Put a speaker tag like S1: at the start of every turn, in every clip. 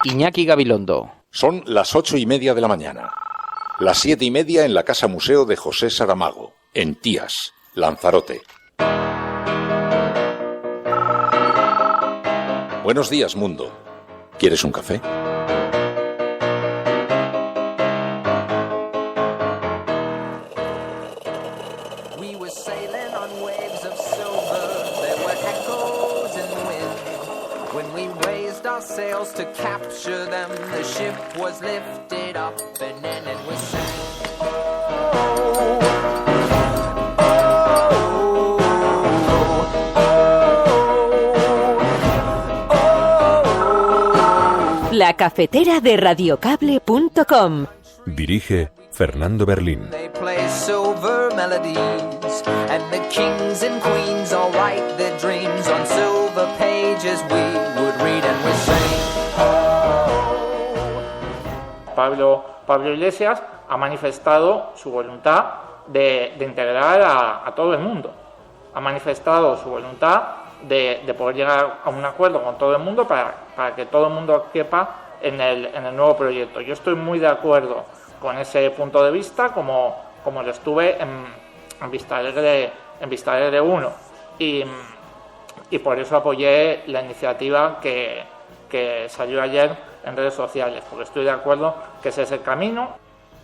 S1: Iñaki Gabilondo.
S2: Son las 8:30 de la mañana. Las 7:30 en la Casa Museo de José Saramago, en Tías, Lanzarote. Buenos días, mundo. ¿Quieres un café?
S3: To capture them, the ship was lifted up and then it was sank.
S4: La cafetera de radiocable.com.
S5: Dirige Fernando Berlín.
S3: They play silver melodies and the kings and queens all write their dreams on silver pages we would read and we sing.
S6: Pablo Iglesias ha manifestado su voluntad de integrar a todo el mundo. Ha manifestado su voluntad de poder llegar a un acuerdo con todo el mundo para que todo el mundo quepa en el nuevo proyecto. Yo estoy muy de acuerdo con ese punto de vista, como lo estuve en Vista Alegre 1. Y por eso apoyé la iniciativa que salió ayer en redes sociales, porque estoy de acuerdo que ese es el camino.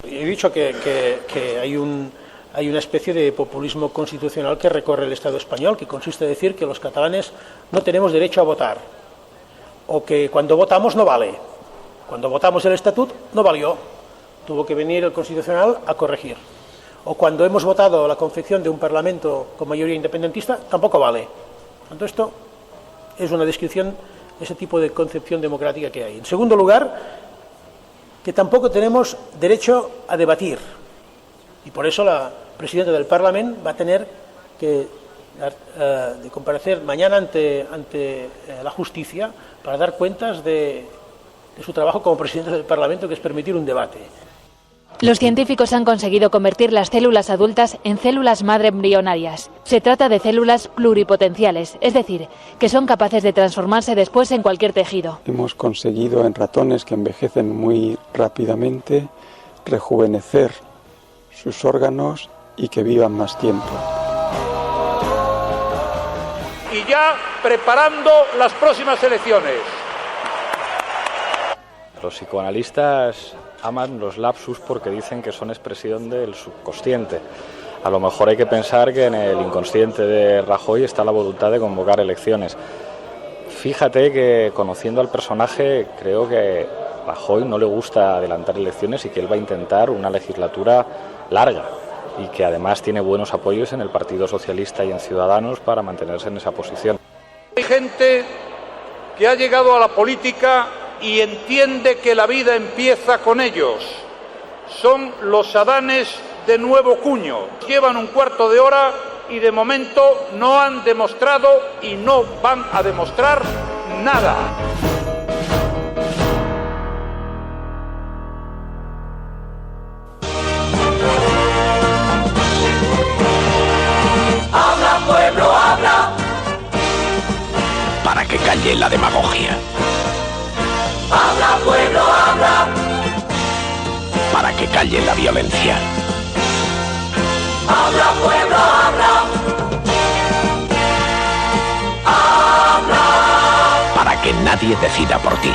S7: He dicho que hay una especie de populismo constitucional que recorre el Estado español, que consiste en decir que los catalanes no tenemos derecho a votar, o que cuando votamos no vale. Cuando votamos el Estatut no valió, tuvo que venir el Constitucional a corregir. O cuando hemos votado la confección de un Parlamento con mayoría independentista, tampoco vale. Entonces esto es una descripción de ese tipo de concepción democrática que hay. En segundo lugar, que tampoco tenemos derecho a debatir. Y por eso la presidenta del Parlamento va a tener que de comparecer mañana ante la justicia para dar cuentas de su trabajo como presidenta del Parlamento, que es permitir un debate.
S8: Los científicos han conseguido convertir las células adultas en células madre embrionarias. Se trata de células pluripotenciales, es decir, que son capaces de transformarse después en cualquier tejido.
S9: Hemos conseguido en ratones que envejecen muy rápidamente rejuvenecer sus órganos y que vivan más tiempo.
S10: Y ya preparando las próximas elecciones.
S11: Los psicoanalistas aman los lapsus porque dicen que son expresión del subconsciente. A lo mejor hay que pensar que en el inconsciente de Rajoy está la voluntad de convocar elecciones. Fíjate que, conociendo al personaje, creo que a Rajoy no le gusta adelantar elecciones y que él va a intentar una legislatura larga y que además tiene buenos apoyos en el Partido Socialista y en Ciudadanos para mantenerse en esa posición.
S10: Hay gente que ha llegado a la política y entiende que la vida empieza con ellos. Son los Adanes de nuevo cuño. Llevan un cuarto de hora y de momento no han demostrado y no van a demostrar nada.
S12: Habla, pueblo, habla.
S13: Para que calle la demagogia.
S12: Habla, pueblo, habla.
S13: Para que calle la violencia.
S12: Habla, pueblo, habla. Habla.
S13: Para que nadie decida por ti.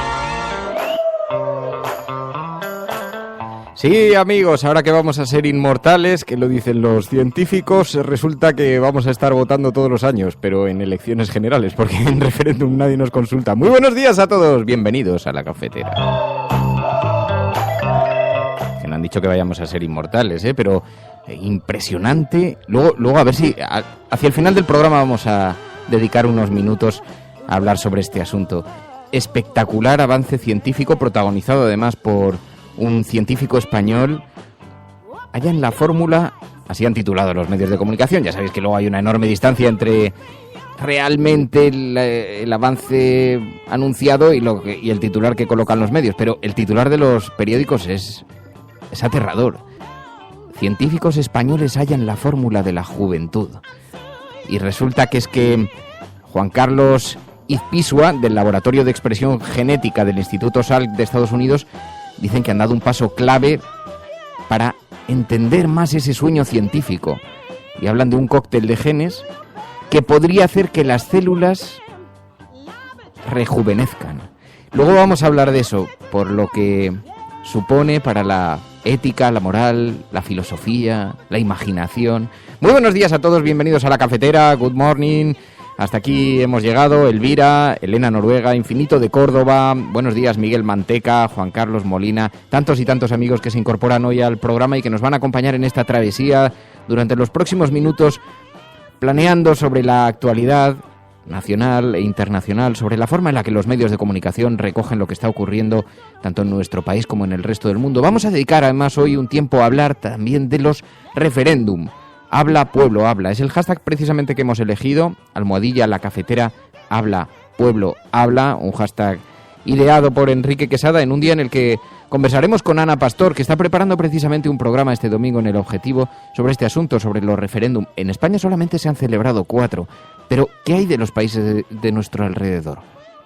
S1: Sí, amigos, ahora que vamos a ser inmortales, que lo dicen los científicos, resulta que vamos a estar votando todos los años, pero en elecciones generales, porque en referéndum nadie nos consulta. Muy buenos días a todos, bienvenidos a la cafetera. Que no han dicho que vayamos a ser inmortales, pero impresionante. Luego a ver si hacia el final del programa vamos a dedicar unos minutos a hablar sobre este asunto. Espectacular avance científico, protagonizado además por un científico español. Hallan la fórmula, así han titulado los medios de comunicación. Ya sabéis que luego hay una enorme distancia entre realmente el avance anunciado y el titular que colocan los medios, pero el titular de los periódicos es aterrador. Científicos españoles hallan la fórmula de la juventud. Y resulta que es que Juan Carlos ICPISUA, del Laboratorio de Expresión Genética del Instituto Salk de Estados Unidos, dicen que han dado un paso clave para entender más ese sueño científico. Y hablan de un cóctel de genes que podría hacer que las células rejuvenezcan. Luego vamos a hablar de eso, por lo que supone para la ética, la moral, la filosofía, la imaginación. Muy buenos días a todos, bienvenidos a La Cafetera, good morning. Hasta aquí hemos llegado, Elvira, Elena Noruega, Infinito de Córdoba, buenos días Miguel Manteca, Juan Carlos Molina, tantos y tantos amigos que se incorporan hoy al programa y que nos van a acompañar en esta travesía durante los próximos minutos, planeando sobre la actualidad nacional e internacional, sobre la forma en la que los medios de comunicación recogen lo que está ocurriendo tanto en nuestro país como en el resto del mundo. Vamos a dedicar además hoy un tiempo a hablar también de los referéndum. Habla Pueblo Habla, es el hashtag precisamente que hemos elegido, almohadilla La Cafetera Habla Pueblo Habla, un hashtag ideado por Enrique Quesada en un día en el que conversaremos con Ana Pastor, que está preparando precisamente un programa este domingo en El Objetivo sobre este asunto, sobre los referéndum. En España solamente se han celebrado 4, pero ¿qué hay de los países de nuestro alrededor?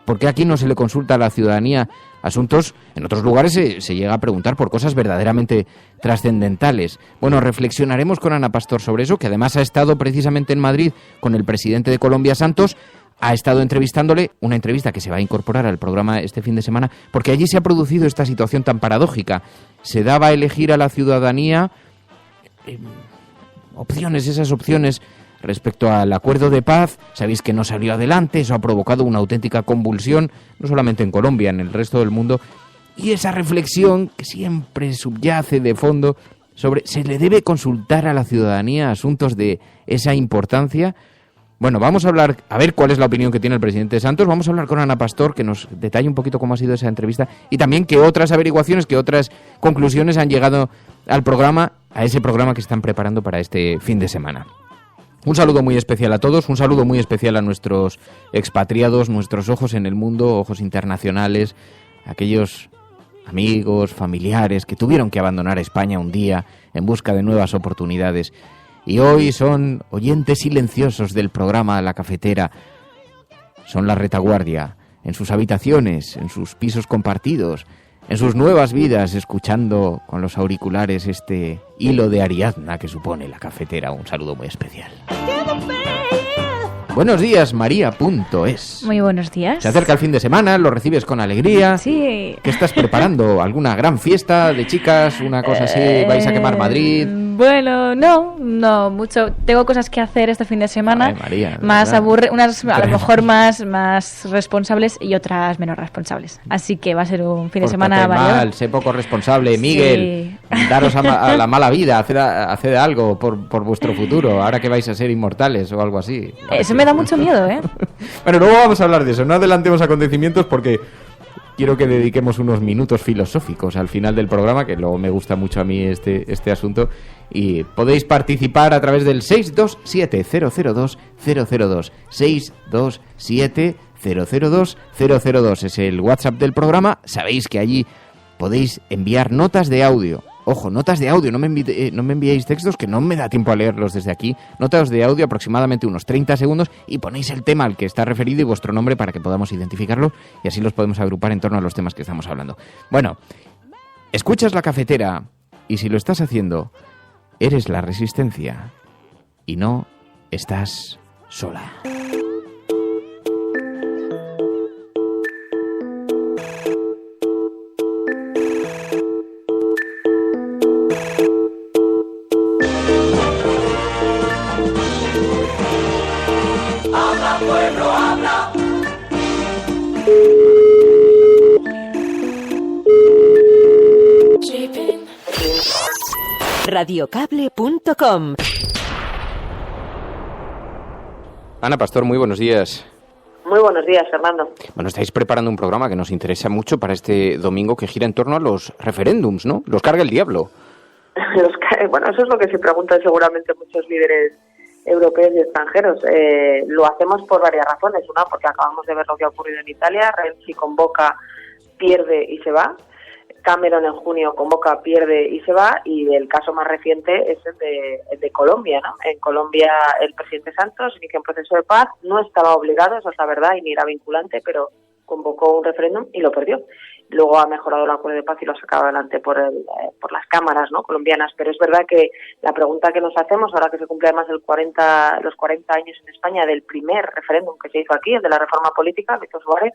S1: ¿Por qué aquí no se le consulta a la ciudadanía asuntos? En otros lugares se llega a preguntar por cosas verdaderamente trascendentales. Bueno, reflexionaremos con Ana Pastor sobre eso, que además ha estado precisamente en Madrid con el presidente de Colombia, Santos. Ha estado entrevistándole, una entrevista que se va a incorporar al programa este fin de semana, porque allí se ha producido esta situación tan paradójica. Se daba a elegir a la ciudadanía esas opciones respecto al acuerdo de paz. Sabéis que no salió adelante, eso ha provocado una auténtica convulsión, no solamente en Colombia, en el resto del mundo. Y esa reflexión que siempre subyace de fondo sobre ¿se le debe consultar a la ciudadanía asuntos de esa importancia? Bueno, vamos a hablar, a ver cuál es la opinión que tiene el presidente Santos. Vamos a hablar con Ana Pastor, que nos detalle un poquito cómo ha sido esa entrevista y también qué otras averiguaciones, qué otras conclusiones han llegado al programa, a ese programa que están preparando para este fin de semana. Un saludo muy especial a todos, un saludo muy especial a nuestros expatriados, nuestros ojos en el mundo, ojos internacionales, aquellos amigos, familiares que tuvieron que abandonar España un día en busca de nuevas oportunidades. Y hoy son oyentes silenciosos del programa La Cafetera. Son la retaguardia, en sus habitaciones, en sus pisos compartidos, en sus nuevas vidas, escuchando con los auriculares este hilo de Ariadna que supone La Cafetera. Un saludo muy especial. Buenos días, María.es.
S14: Muy buenos días.
S1: Se acerca el fin de semana, lo recibes con alegría.
S14: Sí.
S1: ¿Qué estás preparando? ¿Alguna gran fiesta de chicas? ¿Una cosa así? ¿Vais a quemar Madrid?
S14: Bueno, no mucho. Tengo cosas que hacer este fin de semana.
S1: Ay, María,
S14: más unas a lo mejor más responsables y otras menos responsables. Así que va a ser un fin de semana variado.
S1: Sé poco responsable, Miguel. Sí. Daros a la mala vida, haced algo por vuestro futuro, ahora que vais a ser inmortales o algo así.
S14: Eso me da mucho miedo, ¿eh?
S1: Bueno, luego vamos a hablar de eso. No adelantemos acontecimientos porque quiero que dediquemos unos minutos filosóficos al final del programa, que luego me gusta mucho a mí este asunto. Y podéis participar a través del 627-002-002. 627-002-002. Es el WhatsApp del programa. Sabéis que allí podéis enviar notas de audio. Ojo, notas de audio, no me enviéis textos, que no me da tiempo a leerlos desde aquí. Notas de audio, aproximadamente unos 30 segundos, y ponéis el tema al que está referido y vuestro nombre para que podamos identificarlo y así los podemos agrupar en torno a los temas que estamos hablando. Bueno, escuchas La Cafetera y si lo estás haciendo, eres la resistencia y no estás sola.
S12: Pueblo habla.
S4: Radiocable.com.
S1: Ana Pastor, muy buenos días.
S15: Muy buenos días, Fernando.
S1: Bueno, estáis preparando un programa que nos interesa mucho para este domingo que gira en torno a los referéndums, ¿no? Los carga el diablo.
S15: Bueno, eso es lo que se preguntan seguramente muchos líderes europeos y extranjeros. Lo hacemos por varias razones. Una, porque acabamos de ver lo que ha ocurrido en Italia. Renzi convoca, pierde y se va. Cameron en junio convoca, pierde y se va, y el caso más reciente es el de Colombia, ¿no? En Colombia el presidente Santos inicia un proceso de paz, no estaba obligado, eso es la verdad, y ni era vinculante, pero convocó un referéndum y lo perdió. Luego ha mejorado el acuerdo de paz y lo ha sacado adelante por las cámaras, ¿no?, colombianas. Pero es verdad que la pregunta que nos hacemos, ahora que se cumple además los 40 años en España del primer referéndum que se hizo aquí, el de la reforma política, Víctor Suárez,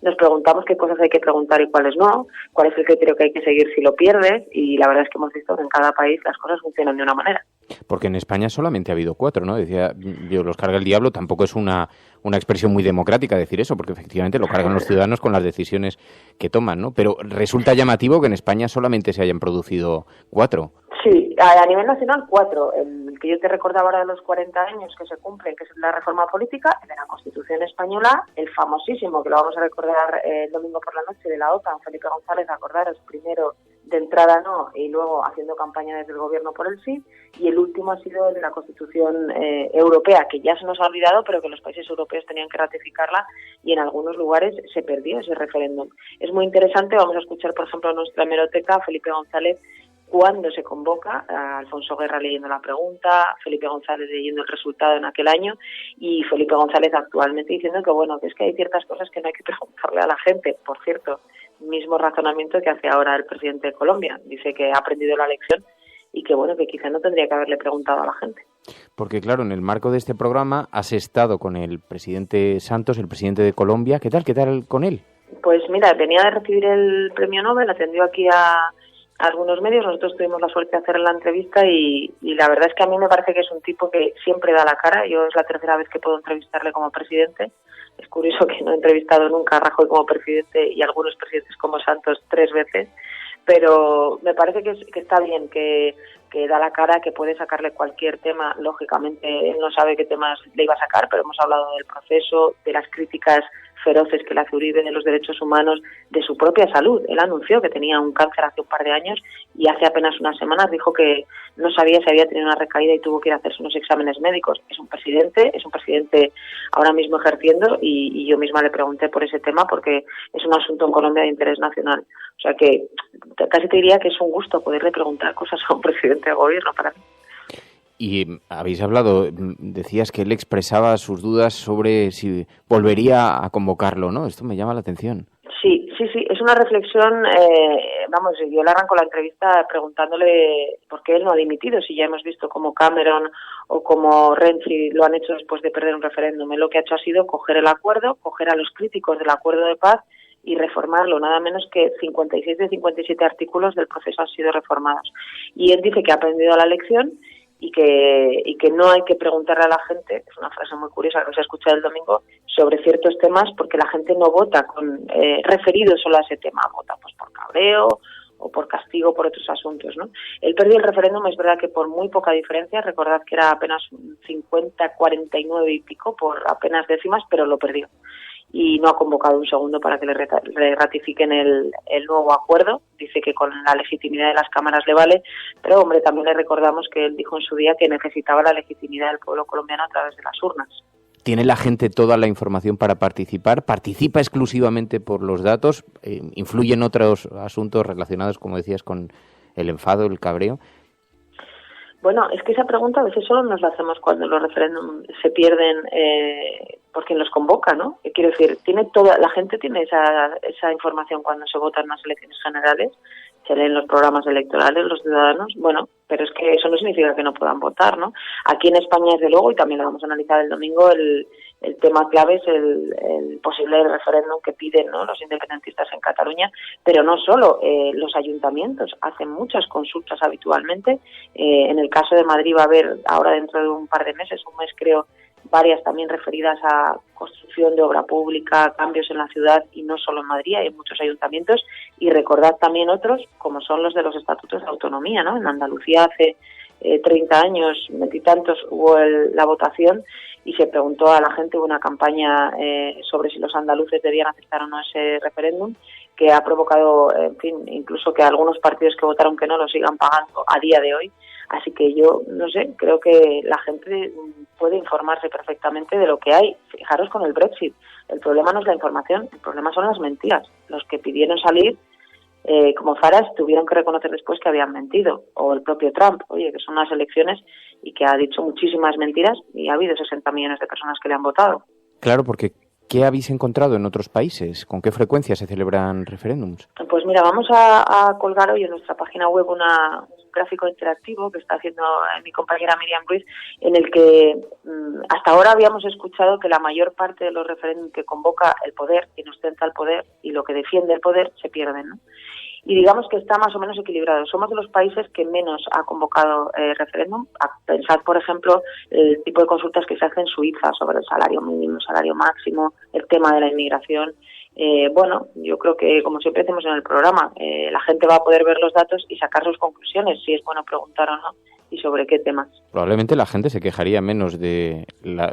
S15: nos preguntamos qué cosas hay que preguntar y cuáles no, cuál es el criterio que hay que seguir si lo pierdes, y la verdad es que hemos visto que en cada país las cosas funcionan de una manera.
S1: Porque en España solamente ha habido 4, ¿no? Decía yo, los carga el diablo, tampoco es una expresión muy democrática decir eso, porque efectivamente lo cargan los ciudadanos con las decisiones que toman, ¿no? Pero resulta llamativo que en España solamente se hayan producido 4.
S15: Sí, a nivel nacional 4. El que yo te recordaba ahora de los 40 años que se cumplen, que es la reforma política, el de la Constitución española, el famosísimo, que lo vamos a recordar el domingo por la noche, de la OTAN, Felipe González, acordaros, primero de entrada no, y luego haciendo campaña desde el gobierno por el sí, y el último ha sido el de la Constitución europea, que ya se nos ha olvidado, pero que los países europeos tenían que ratificarla, y en algunos lugares se perdió ese referéndum. Es muy interesante, vamos a escuchar, por ejemplo, en nuestra hemeroteca a Felipe González cuando se convoca, a Alfonso Guerra leyendo la pregunta, Felipe González leyendo el resultado en aquel año, y Felipe González actualmente diciendo que bueno, que es que hay ciertas cosas que no hay que preguntarle a la gente. Por cierto, mismo razonamiento que hace ahora el presidente de Colombia, dice que ha aprendido la lección y que bueno, que quizá no tendría que haberle preguntado a la gente.
S1: Porque claro, en el marco de este programa has estado con el presidente Santos, el presidente de Colombia. ¿Qué tal con él?
S15: Pues mira, venía de recibir el premio Nobel, atendió aquí a algunos medios, nosotros tuvimos la suerte de hacer la entrevista y la verdad es que a mí me parece que es un tipo que siempre da la cara. Yo es la tercera vez que puedo entrevistarle como presidente. Es curioso que no he entrevistado nunca a Rajoy como presidente y algunos presidentes como Santos 3 veces, pero me parece que está bien, que da la cara, que puede sacarle cualquier tema. Lógicamente él no sabe qué temas le iba a sacar, pero hemos hablado del proceso, de las críticas feroces que le hace Uribe, de los derechos humanos, de su propia salud. Él anunció que tenía un cáncer hace un par de años y hace apenas unas semanas dijo que no sabía si había tenido una recaída y tuvo que ir a hacerse unos exámenes médicos. Es un presidente ahora mismo ejerciendo y yo misma le pregunté por ese tema porque es un asunto en Colombia de interés nacional. O sea que casi te diría que es un gusto poderle preguntar cosas a un presidente de gobierno para mí.
S1: Y habéis hablado, decías que él expresaba sus dudas sobre si volvería a convocarlo, ¿no? Esto me llama la atención.
S15: Sí, es una reflexión, yo le arranco la entrevista preguntándole por qué él no ha dimitido, si ya hemos visto como Cameron o como Renzi lo han hecho después de perder un referéndum. Él lo que ha hecho ha sido coger el acuerdo, coger a los críticos del acuerdo de paz y reformarlo. Nada menos que 56 de 57 artículos del proceso han sido reformados. Y él dice que ha aprendido la lección y que no hay que preguntarle a la gente, es una frase muy curiosa que se ha escuchado el domingo, sobre ciertos temas, porque la gente no vota referido solo a ese tema, vota pues por cabreo o por castigo por otros asuntos, ¿no? Él perdió el referéndum, es verdad que por muy poca diferencia, recordad que era apenas 50-49 y pico, por apenas décimas, pero lo perdió. Y no ha convocado un segundo para que le ratifiquen el nuevo acuerdo. Dice que con la legitimidad de las cámaras le vale, pero hombre, también le recordamos que él dijo en su día que necesitaba la legitimidad del pueblo colombiano a través de las urnas.
S1: ¿Tiene la gente toda la información para participar? ¿Participa exclusivamente por los datos? ¿Influyen otros asuntos relacionados, como decías, con el enfado, el cabreo?
S15: Bueno, es que esa pregunta a veces solo nos la hacemos cuando los referéndums se pierden por quien los convoca, ¿no? Quiero decir, la gente tiene esa información cuando se vota en unas elecciones generales, se leen los programas electorales, los ciudadanos, bueno, pero es que eso no significa que no puedan votar, ¿no? Aquí en España, desde luego, y también lo vamos a analizar el domingo, el tema clave es el posible referéndum que piden, ¿no?, los independentistas en Cataluña, pero no solo, los ayuntamientos hacen muchas consultas habitualmente. En el caso de Madrid va a haber ahora dentro de un par de meses, un mes creo, varias también referidas a construcción de obra pública, cambios en la ciudad, y no solo en Madrid, hay muchos ayuntamientos, y recordad también otros, como son los de los estatutos de autonomía, ¿no? En Andalucía hace 30 años, 20 y tantos, hubo la votación y se preguntó a la gente, hubo una campaña sobre si los andaluces debían aceptar o no ese referéndum, que ha provocado, en fin, incluso que algunos partidos que votaron que no lo sigan pagando a día de hoy. Así que yo, no sé, creo que la gente puede informarse perfectamente de lo que hay. Fijaros con el Brexit, el problema no es la información, el problema son las mentiras. Los que pidieron salir como Farage tuvieron que reconocer después que habían mentido, o el propio Trump, oye, que son unas elecciones y que ha dicho muchísimas mentiras y ha habido 60 millones de personas que le han votado.
S1: Claro, porque ¿qué habéis encontrado en otros países? ¿Con qué frecuencia se celebran referéndums?
S15: Pues mira, vamos a colgar hoy en nuestra página web un gráfico interactivo que está haciendo mi compañera Miriam Ruiz, en el que hasta ahora habíamos escuchado que la mayor parte de los referéndums que convoca el poder, quien ostenta el poder y lo que defiende el poder, se pierden, ¿no? Y digamos que está más o menos equilibrado. Somos de los países que menos ha convocado referéndum. Pensad, por ejemplo, el tipo de consultas que se hacen en Suiza sobre el salario mínimo, el salario máximo, el tema de la inmigración. Bueno, yo creo que, como siempre decimos en el programa, la gente va a poder ver los datos y sacar sus conclusiones, si es bueno preguntar o no, y sobre qué temas.
S1: Probablemente la gente se quejaría menos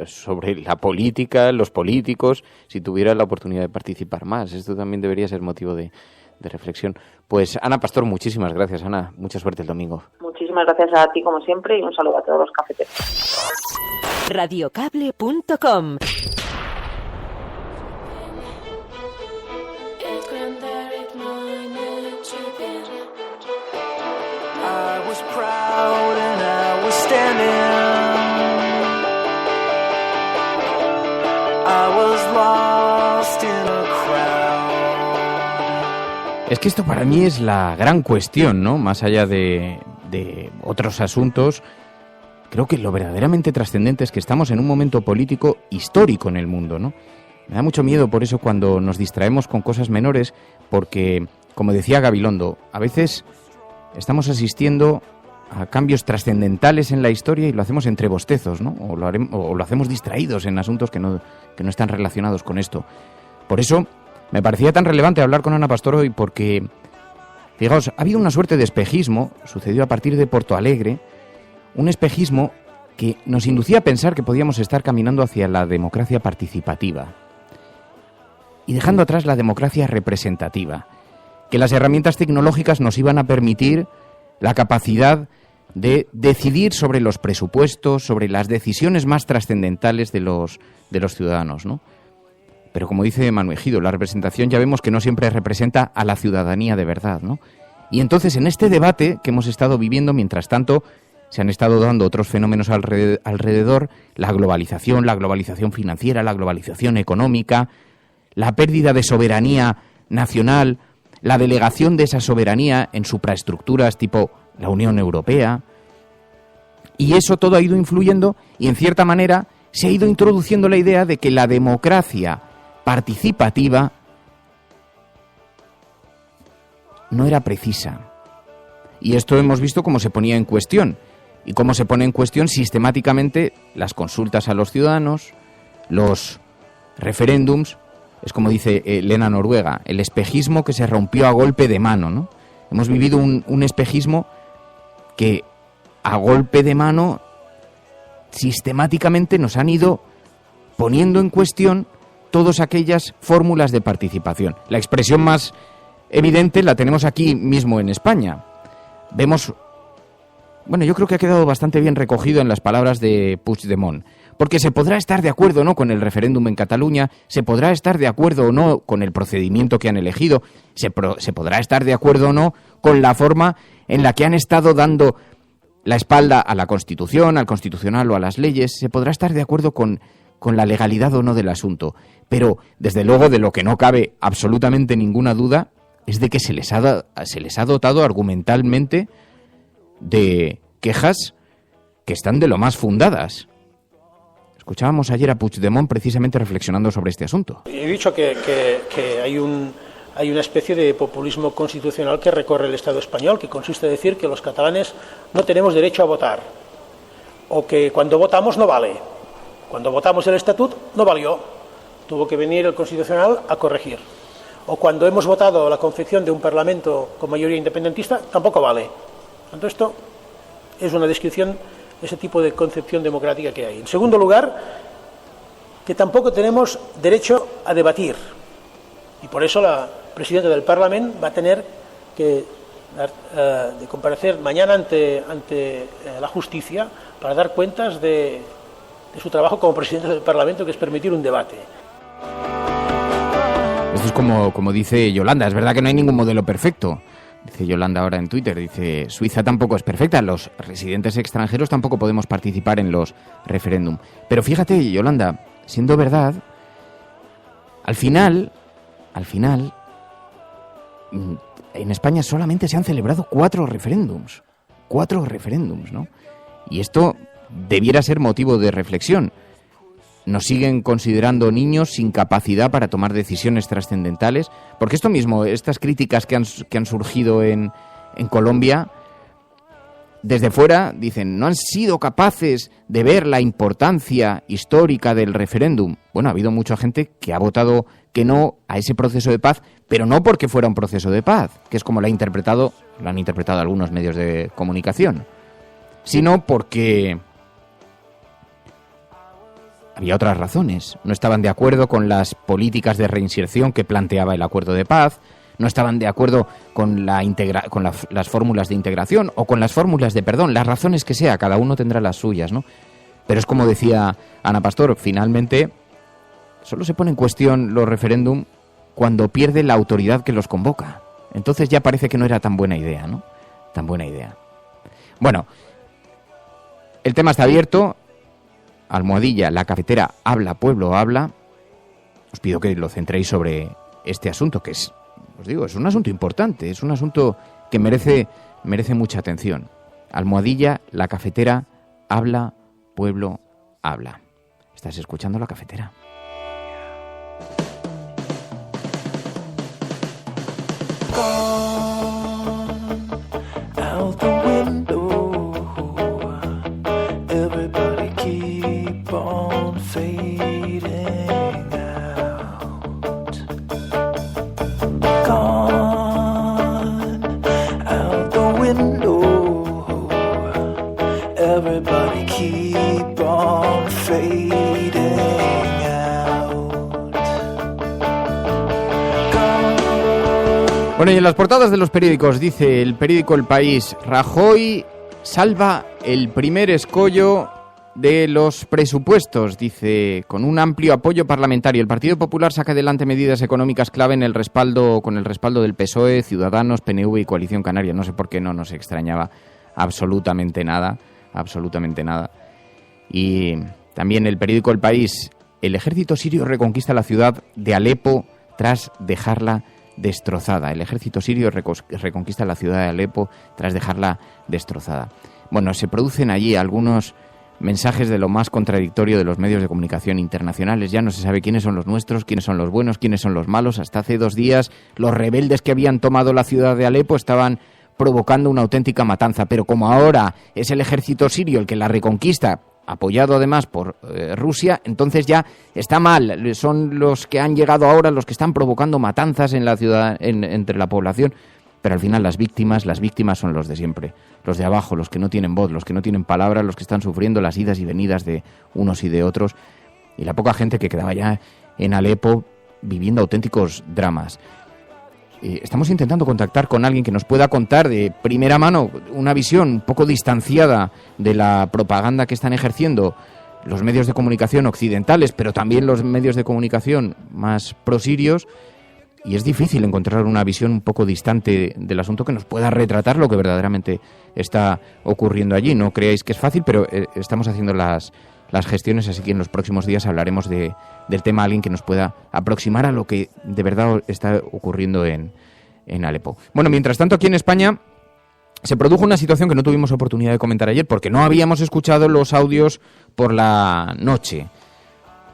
S1: sobre la política, los políticos, si tuviera la oportunidad de participar más. Esto también debería ser motivo de reflexión. Pues Ana Pastor, muchísimas gracias, Ana. Mucha suerte el domingo.
S15: Muchísimas gracias a ti, como siempre, y un saludo a todos los cafeteros.
S4: Radiocable.com.
S1: Es que esto para mí es la gran cuestión, ¿no? Más allá de otros asuntos, creo que lo verdaderamente trascendente es que estamos en un momento político histórico en el mundo, ¿no? Me da mucho miedo por eso cuando nos distraemos con cosas menores, porque, como decía Gabilondo, a veces estamos asistiendo a cambios trascendentales en la historia y lo hacemos entre bostezos, ¿no? O lo hacemos distraídos en asuntos que no están relacionados con esto. Por eso me parecía tan relevante hablar con Ana Pastor hoy, porque, fijaos, ha habido una suerte de espejismo, sucedió a partir de Porto Alegre, un espejismo que nos inducía a pensar que podíamos estar caminando hacia la democracia participativa y dejando atrás la democracia representativa, que las herramientas tecnológicas nos iban a permitir la capacidad de decidir sobre los presupuestos, sobre las decisiones más trascendentales de los ciudadanos, ¿no? Pero como dice Manu Ejido, la representación ya vemos que no siempre representa a la ciudadanía de verdad, ¿no? Y entonces en este debate que hemos estado viviendo, mientras tanto, se han estado dando otros fenómenos alrededor, la globalización financiera, la globalización económica, la pérdida de soberanía nacional, la delegación de esa soberanía en supraestructuras tipo la Unión Europea. Y eso todo ha ido influyendo y, en cierta manera, se ha ido introduciendo la idea de que la democracia participativa no era precisa. Y esto hemos visto cómo se ponía en cuestión y cómo se pone en cuestión sistemáticamente las consultas a los ciudadanos, los referéndums. Es como dice Lena Noruega, el espejismo que se rompió a golpe de mano, ¿no? Hemos vivido un espejismo que a golpe de mano sistemáticamente nos han ido poniendo en cuestión todas aquellas fórmulas de participación. La expresión más evidente la tenemos aquí mismo en España. Vemos, bueno, yo creo que ha quedado bastante bien recogido en las palabras de Puigdemont, porque se podrá estar de acuerdo o no con el referéndum en Cataluña, se podrá estar de acuerdo o no con el procedimiento que han elegido, se podrá estar de acuerdo o no con la forma en la que han estado dando la espalda a la Constitución, al Constitucional o a las leyes, se podrá estar de acuerdo con la legalidad o no del asunto, pero desde luego de lo que no cabe absolutamente ninguna duda es de que se les ha dotado argumentalmente de quejas que están de lo más fundadas. Escuchábamos ayer a Puigdemont precisamente reflexionando sobre este asunto.
S7: He dicho que hay una especie de populismo constitucional que recorre el Estado español, que consiste en decir que los catalanes no tenemos derecho a votar, o que cuando votamos no vale. Cuando votamos el Estatut no valió, tuvo que venir el Constitucional a corregir. O cuando hemos votado la confección de un Parlamento con mayoría independentista, tampoco vale. Entonces esto es una descripción de ese tipo de concepción democrática que hay. En segundo lugar, que tampoco tenemos derecho a debatir. Y por eso la presidenta del Parlamento va a tener que de comparecer mañana ante la justicia para dar cuentas de su trabajo como presidente del Parlamento, que es permitir un debate.
S1: Esto es como dice Yolanda, es verdad que no hay ningún modelo perfecto, Dice Yolanda ahora en Twitter, dice, Suiza tampoco es perfecta, los residentes extranjeros tampoco podemos participar en los referéndum. Pero fíjate, Yolanda, siendo verdad, al final, en España solamente se han celebrado 4 referéndums, ¿no? Y esto debiera ser motivo de reflexión. Nos siguen considerando niños sin capacidad para tomar decisiones trascendentales, porque esto mismo, estas críticas que han surgido en Colombia, desde fuera dicen, no han sido capaces de ver la importancia histórica del referéndum. Bueno, ha habido mucha gente que ha votado que no a ese proceso de paz, pero no porque fuera un proceso de paz, que es como lo han interpretado algunos medios de comunicación, sino porque había otras razones. No estaban de acuerdo con las políticas de reinserción que planteaba el acuerdo de paz, no estaban de acuerdo con las fórmulas de integración o con las fórmulas de perdón, las razones que sea, cada uno tendrá las suyas, ¿no? Pero es como decía Ana Pastor, finalmente solo se pone en cuestión los referéndum cuando pierde la autoridad que los convoca. Entonces ya parece que no era tan buena idea, ¿no? Tan buena idea. Bueno, el tema está abierto. Almohadilla, la cafetera, habla, pueblo, habla. Os pido que lo centréis sobre este asunto, que es, os digo, es un asunto importante, es un asunto que merece mucha atención. Almohadilla, la cafetera, habla, pueblo, habla. ¿Estás escuchando La Cafetera? Bueno, y en las portadas de los periódicos dice el periódico El País, Rajoy salva el primer escollo de los presupuestos, dice, con un amplio apoyo parlamentario. El Partido Popular saca adelante medidas económicas clave con el respaldo del PSOE, Ciudadanos, PNV y Coalición Canaria. No sé por qué no nos extrañaba absolutamente nada. Y también el periódico El País, el ejército sirio reconquista la ciudad de Alepo tras dejarla destrozada. El ejército sirio reconquista la ciudad de Alepo tras dejarla destrozada. Bueno, se producen allí algunos mensajes de lo más contradictorio de los medios de comunicación internacionales. Ya no se sabe quiénes son los nuestros, quiénes son los buenos, quiénes son los malos. Hasta hace 2 días los rebeldes que habían tomado la ciudad de Alepo estaban provocando una auténtica matanza. Pero como ahora es el ejército sirio el que la reconquista, apoyado además por Rusia, entonces ya está mal. Son los que han llegado ahora los que están provocando matanzas en la ciudad, entre la población. Pero al final las víctimas son los de siempre, los de abajo, los que no tienen voz, los que no tienen palabra, los que están sufriendo las idas y venidas de unos y de otros, y la poca gente que quedaba ya en Alepo viviendo auténticos dramas. Estamos intentando contactar con alguien que nos pueda contar de primera mano una visión un poco distanciada de la propaganda que están ejerciendo los medios de comunicación occidentales, pero también los medios de comunicación más prosirios. Y es difícil encontrar una visión un poco distante del asunto que nos pueda retratar lo que verdaderamente está ocurriendo allí. No creáis que es fácil, pero estamos haciendo las gestiones, así que en los próximos días hablaremos del tema, alguien que nos pueda aproximar a lo que de verdad está ocurriendo en Alepo. Bueno, mientras tanto, aquí en España se produjo una situación que no tuvimos oportunidad de comentar ayer porque no habíamos escuchado los audios por la noche.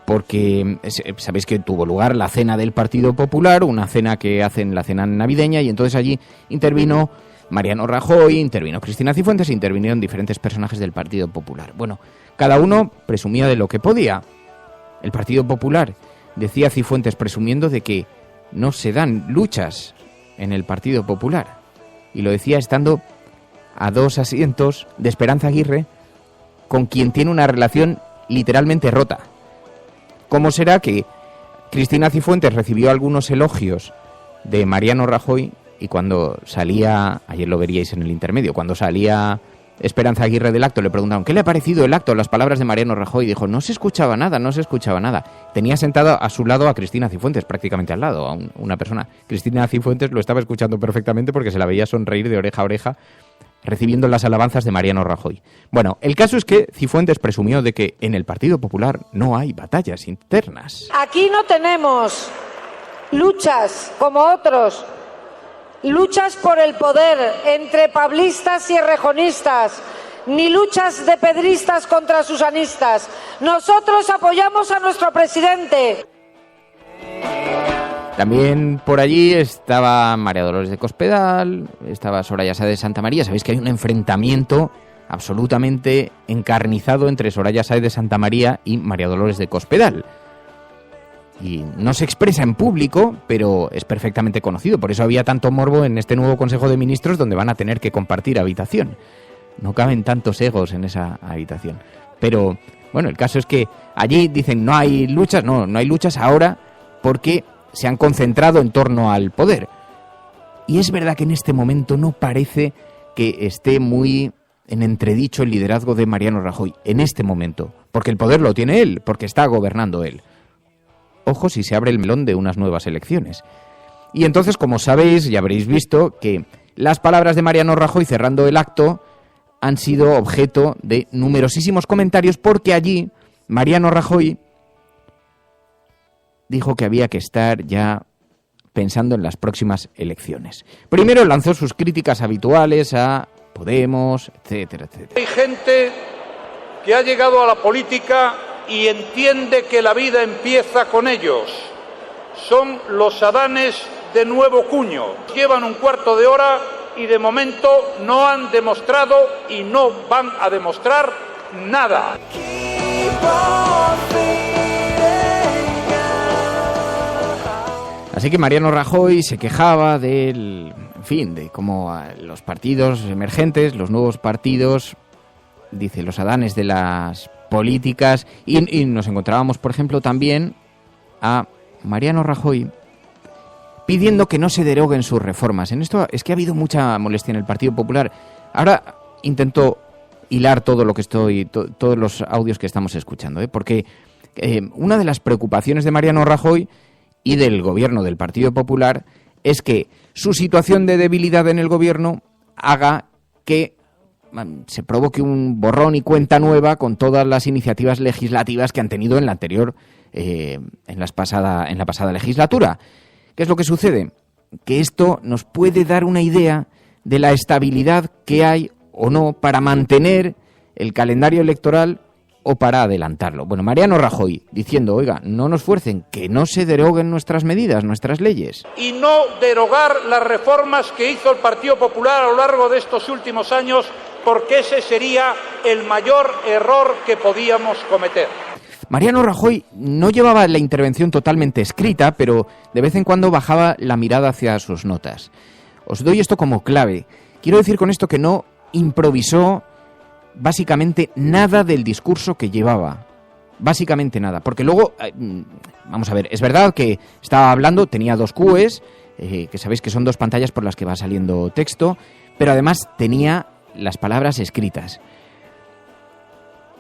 S1: Porque sabéis que tuvo lugar la cena del Partido Popular, una cena que hacen la cena navideña, y entonces allí intervino Mariano Rajoy, intervino Cristina Cifuentes, e intervinieron diferentes personajes del Partido Popular. Bueno, cada uno presumía de lo que podía. El Partido Popular, decía Cifuentes, presumiendo de que no se dan luchas en el Partido Popular. Y lo decía estando a 2 asientos de Esperanza Aguirre, con quien tiene una relación literalmente rota. ¿Cómo será que Cristina Cifuentes recibió algunos elogios de Mariano Rajoy y cuando salía, ayer lo veríais en el intermedio, cuando salía Esperanza Aguirre del acto, le preguntaron ¿qué le ha parecido el acto, las palabras de Mariano Rajoy? Y dijo, no se escuchaba nada. Tenía sentada a su lado a Cristina Cifuentes, prácticamente al lado, a una persona. Cristina Cifuentes lo estaba escuchando perfectamente porque se la veía sonreír de oreja a oreja, recibiendo las alabanzas de Mariano Rajoy. Bueno, el caso es que Cifuentes presumió de que en el Partido Popular no hay batallas internas.
S16: Aquí no tenemos luchas como otros, luchas por el poder entre pablistas y errejonistas, ni luchas de pedristas contra susanistas. Nosotros apoyamos a nuestro presidente.
S1: También por allí estaba María Dolores de Cospedal, estaba Soraya Sáez de Santamaría. Sabéis que hay un enfrentamiento absolutamente encarnizado entre Soraya Sáez de Santamaría y María Dolores de Cospedal. Y no se expresa en público, pero es perfectamente conocido. Por eso había tanto morbo en este nuevo Consejo de Ministros, donde van a tener que compartir habitación. No caben tantos egos en esa habitación. Pero, bueno, el caso es que allí dicen no hay luchas ahora porque se han concentrado en torno al poder. Y es verdad que en este momento no parece que esté muy en entredicho el liderazgo de Mariano Rajoy. En este momento. Porque el poder lo tiene él, porque está gobernando él. Ojo si se abre el melón de unas nuevas elecciones. Y entonces, como sabéis, ya habréis visto que las palabras de Mariano Rajoy cerrando el acto han sido objeto de numerosísimos comentarios porque allí Mariano Rajoy dijo que había que estar ya pensando en las próximas elecciones. Primero lanzó sus críticas habituales a Podemos, etcétera, etcétera.
S10: Hay gente que ha llegado a la política y entiende que la vida empieza con ellos. Son los adanes de nuevo cuño. Llevan un cuarto de hora y de momento no han demostrado y no van a demostrar nada.
S1: Así que Mariano Rajoy se quejaba de cómo los partidos emergentes, los nuevos partidos, dice, los adanes de las políticas, y nos encontrábamos, por ejemplo, también a Mariano Rajoy pidiendo que no se deroguen sus reformas. En esto es que ha habido mucha molestia en el Partido Popular. Ahora intento hilar todo lo que todos los audios que estamos escuchando, porque una de las preocupaciones de Mariano Rajoy y del gobierno del Partido Popular es que su situación de debilidad en el gobierno haga que se provoque un borrón y cuenta nueva con todas las iniciativas legislativas que han tenido en la anterior, en la pasada legislatura. ¿Qué es lo que sucede? Que esto nos puede dar una idea de la estabilidad que hay o no para mantener el calendario electoral o para adelantarlo. Bueno, Mariano Rajoy diciendo, oiga, no nos fuercen, que no se deroguen nuestras medidas, nuestras leyes.
S10: Y no derogar las reformas que hizo el Partido Popular a lo largo de estos últimos años, porque ese sería el mayor error que podíamos cometer.
S1: Mariano Rajoy no llevaba la intervención totalmente escrita, pero de vez en cuando bajaba la mirada hacia sus notas. Os doy esto como clave. Quiero decir con esto que no improvisó básicamente nada del discurso que llevaba. Básicamente nada. Porque luego, vamos a ver, es verdad que estaba hablando, tenía 2 QEs, que sabéis que son 2 pantallas por las que va saliendo texto, pero además tenía las palabras escritas.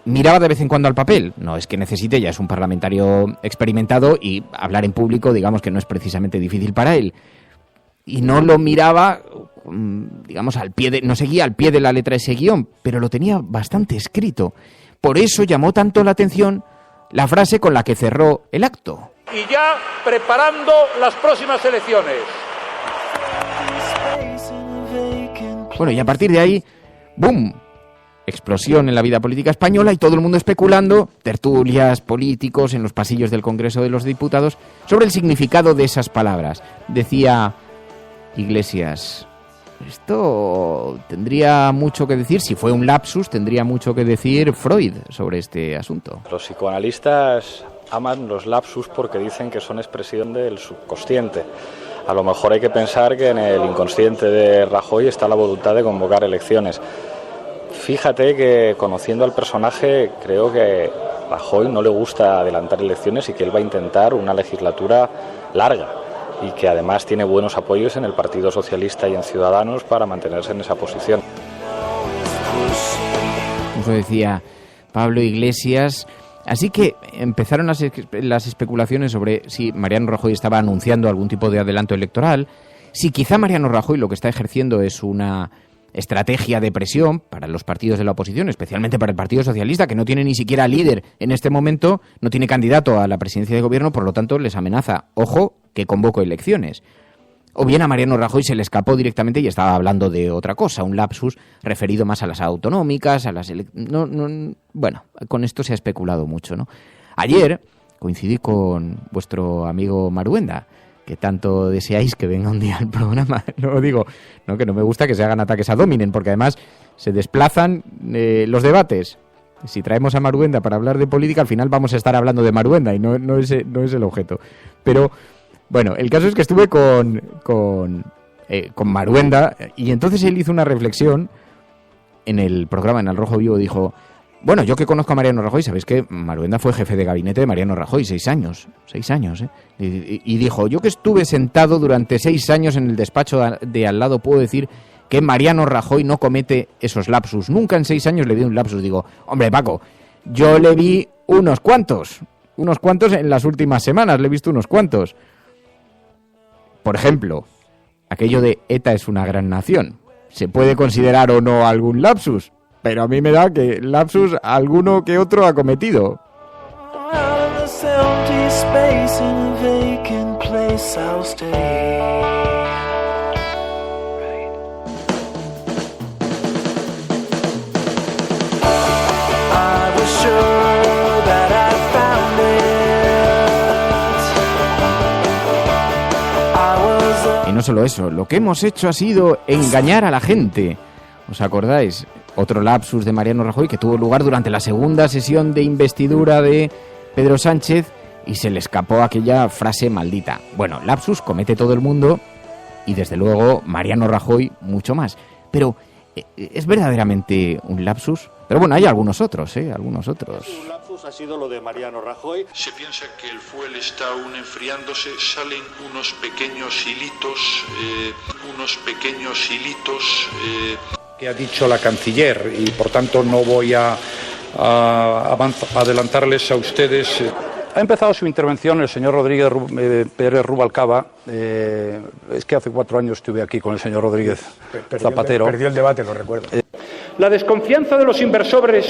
S1: Miraba de vez en cuando al papel. No es que necesite, ya es un parlamentario experimentado y hablar en público, digamos que no es precisamente difícil para él. Y no lo miraba, digamos, no seguía al pie de la letra ese guión, pero lo tenía bastante escrito. Por eso llamó tanto la atención la frase con la que cerró el acto.
S10: Y ya preparando las próximas elecciones.
S1: Bueno, y a partir de ahí, ¡boom!, explosión en la vida política española y todo el mundo especulando, tertulias, políticos en los pasillos del Congreso de los Diputados, sobre el significado de esas palabras. Decía Iglesias, esto tendría mucho que decir, si fue un lapsus, tendría mucho que decir Freud sobre este asunto.
S11: Los psicoanalistas aman los lapsus porque dicen que son expresión del subconsciente. A lo mejor hay que pensar que en el inconsciente de Rajoy está la voluntad de convocar elecciones. Fíjate que, conociendo al personaje, creo que a Rajoy no le gusta adelantar elecciones y que él va a intentar una legislatura larga y que además tiene buenos apoyos en el Partido Socialista y en Ciudadanos para mantenerse en esa posición.
S1: incluso decía Pablo Iglesias. Así que empezaron las especulaciones sobre si Mariano Rajoy estaba anunciando algún tipo de adelanto electoral, si quizá Mariano Rajoy lo que está ejerciendo es una estrategia de presión para los partidos de la oposición, especialmente para el Partido Socialista, que no tiene ni siquiera líder en este momento, no tiene candidato a la presidencia de gobierno, por lo tanto les amenaza, ojo, que convoco elecciones. O bien a Mariano Rajoy se le escapó directamente y estaba hablando de otra cosa, un lapsus referido más a las autonómicas, a las bueno, con esto se ha especulado mucho, ¿no? Ayer coincidí con vuestro amigo Maruenda, que tanto deseáis que venga un día al programa. Luego digo, no, que no me gusta que se hagan ataques a Dominen, porque además se desplazan los debates. Si traemos a Maruenda para hablar de política, al final vamos a estar hablando de Maruenda y no es el objeto. Pero bueno, el caso es que estuve con Maruenda y entonces él hizo una reflexión en el programa, en Al Rojo Vivo, dijo: bueno, yo que conozco a Mariano Rajoy, ¿sabéis que Maruenda fue jefe de gabinete de Mariano Rajoy 6 años? 6 años, ¿eh? Y dijo, yo que estuve sentado durante 6 años en el despacho de al lado, puedo decir que Mariano Rajoy no comete esos lapsus. Nunca en 6 años le vi un lapsus. Digo, hombre, Paco, yo le vi unos cuantos en las últimas semanas, le he visto unos cuantos. Por ejemplo, aquello de ETA es una gran nación. ¿Se puede considerar o no algún lapsus? Pero a mí me da que lapsus alguno que otro ha cometido. Y no solo eso, lo que hemos hecho ha sido engañar a la gente. ¿Os acordáis? Otro lapsus de Mariano Rajoy que tuvo lugar durante la segunda sesión de investidura de Pedro Sánchez y se le escapó aquella frase maldita. Bueno, lapsus comete todo el mundo y desde luego Mariano Rajoy mucho más. Pero ¿es verdaderamente un lapsus? Pero bueno, hay algunos otros, algunos otros.
S17: Un lapsus ha sido lo de Mariano Rajoy.
S10: Se piensa que el fuel está aún enfriándose, salen unos pequeños hilitos, que ha dicho la canciller y por tanto no voy a adelantarles a ustedes.
S17: Ha empezado su intervención el señor Rodríguez Pérez Rubalcaba. Es que hace 4 años estuve aquí con el señor Rodríguez Zapatero.
S18: Perdió el debate, lo recuerdo.
S10: La desconfianza de los inversores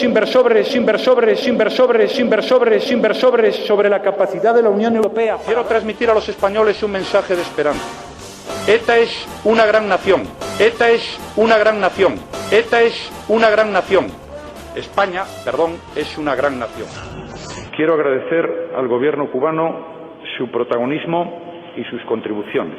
S10: sobre la capacidad de la Unión Europea. Quiero transmitir a los españoles un mensaje de esperanza. ETA es una gran nación. ETA es una gran nación. ETA es una gran nación. España, es una gran nación. Quiero agradecer al gobierno cubano su protagonismo y sus contribuciones.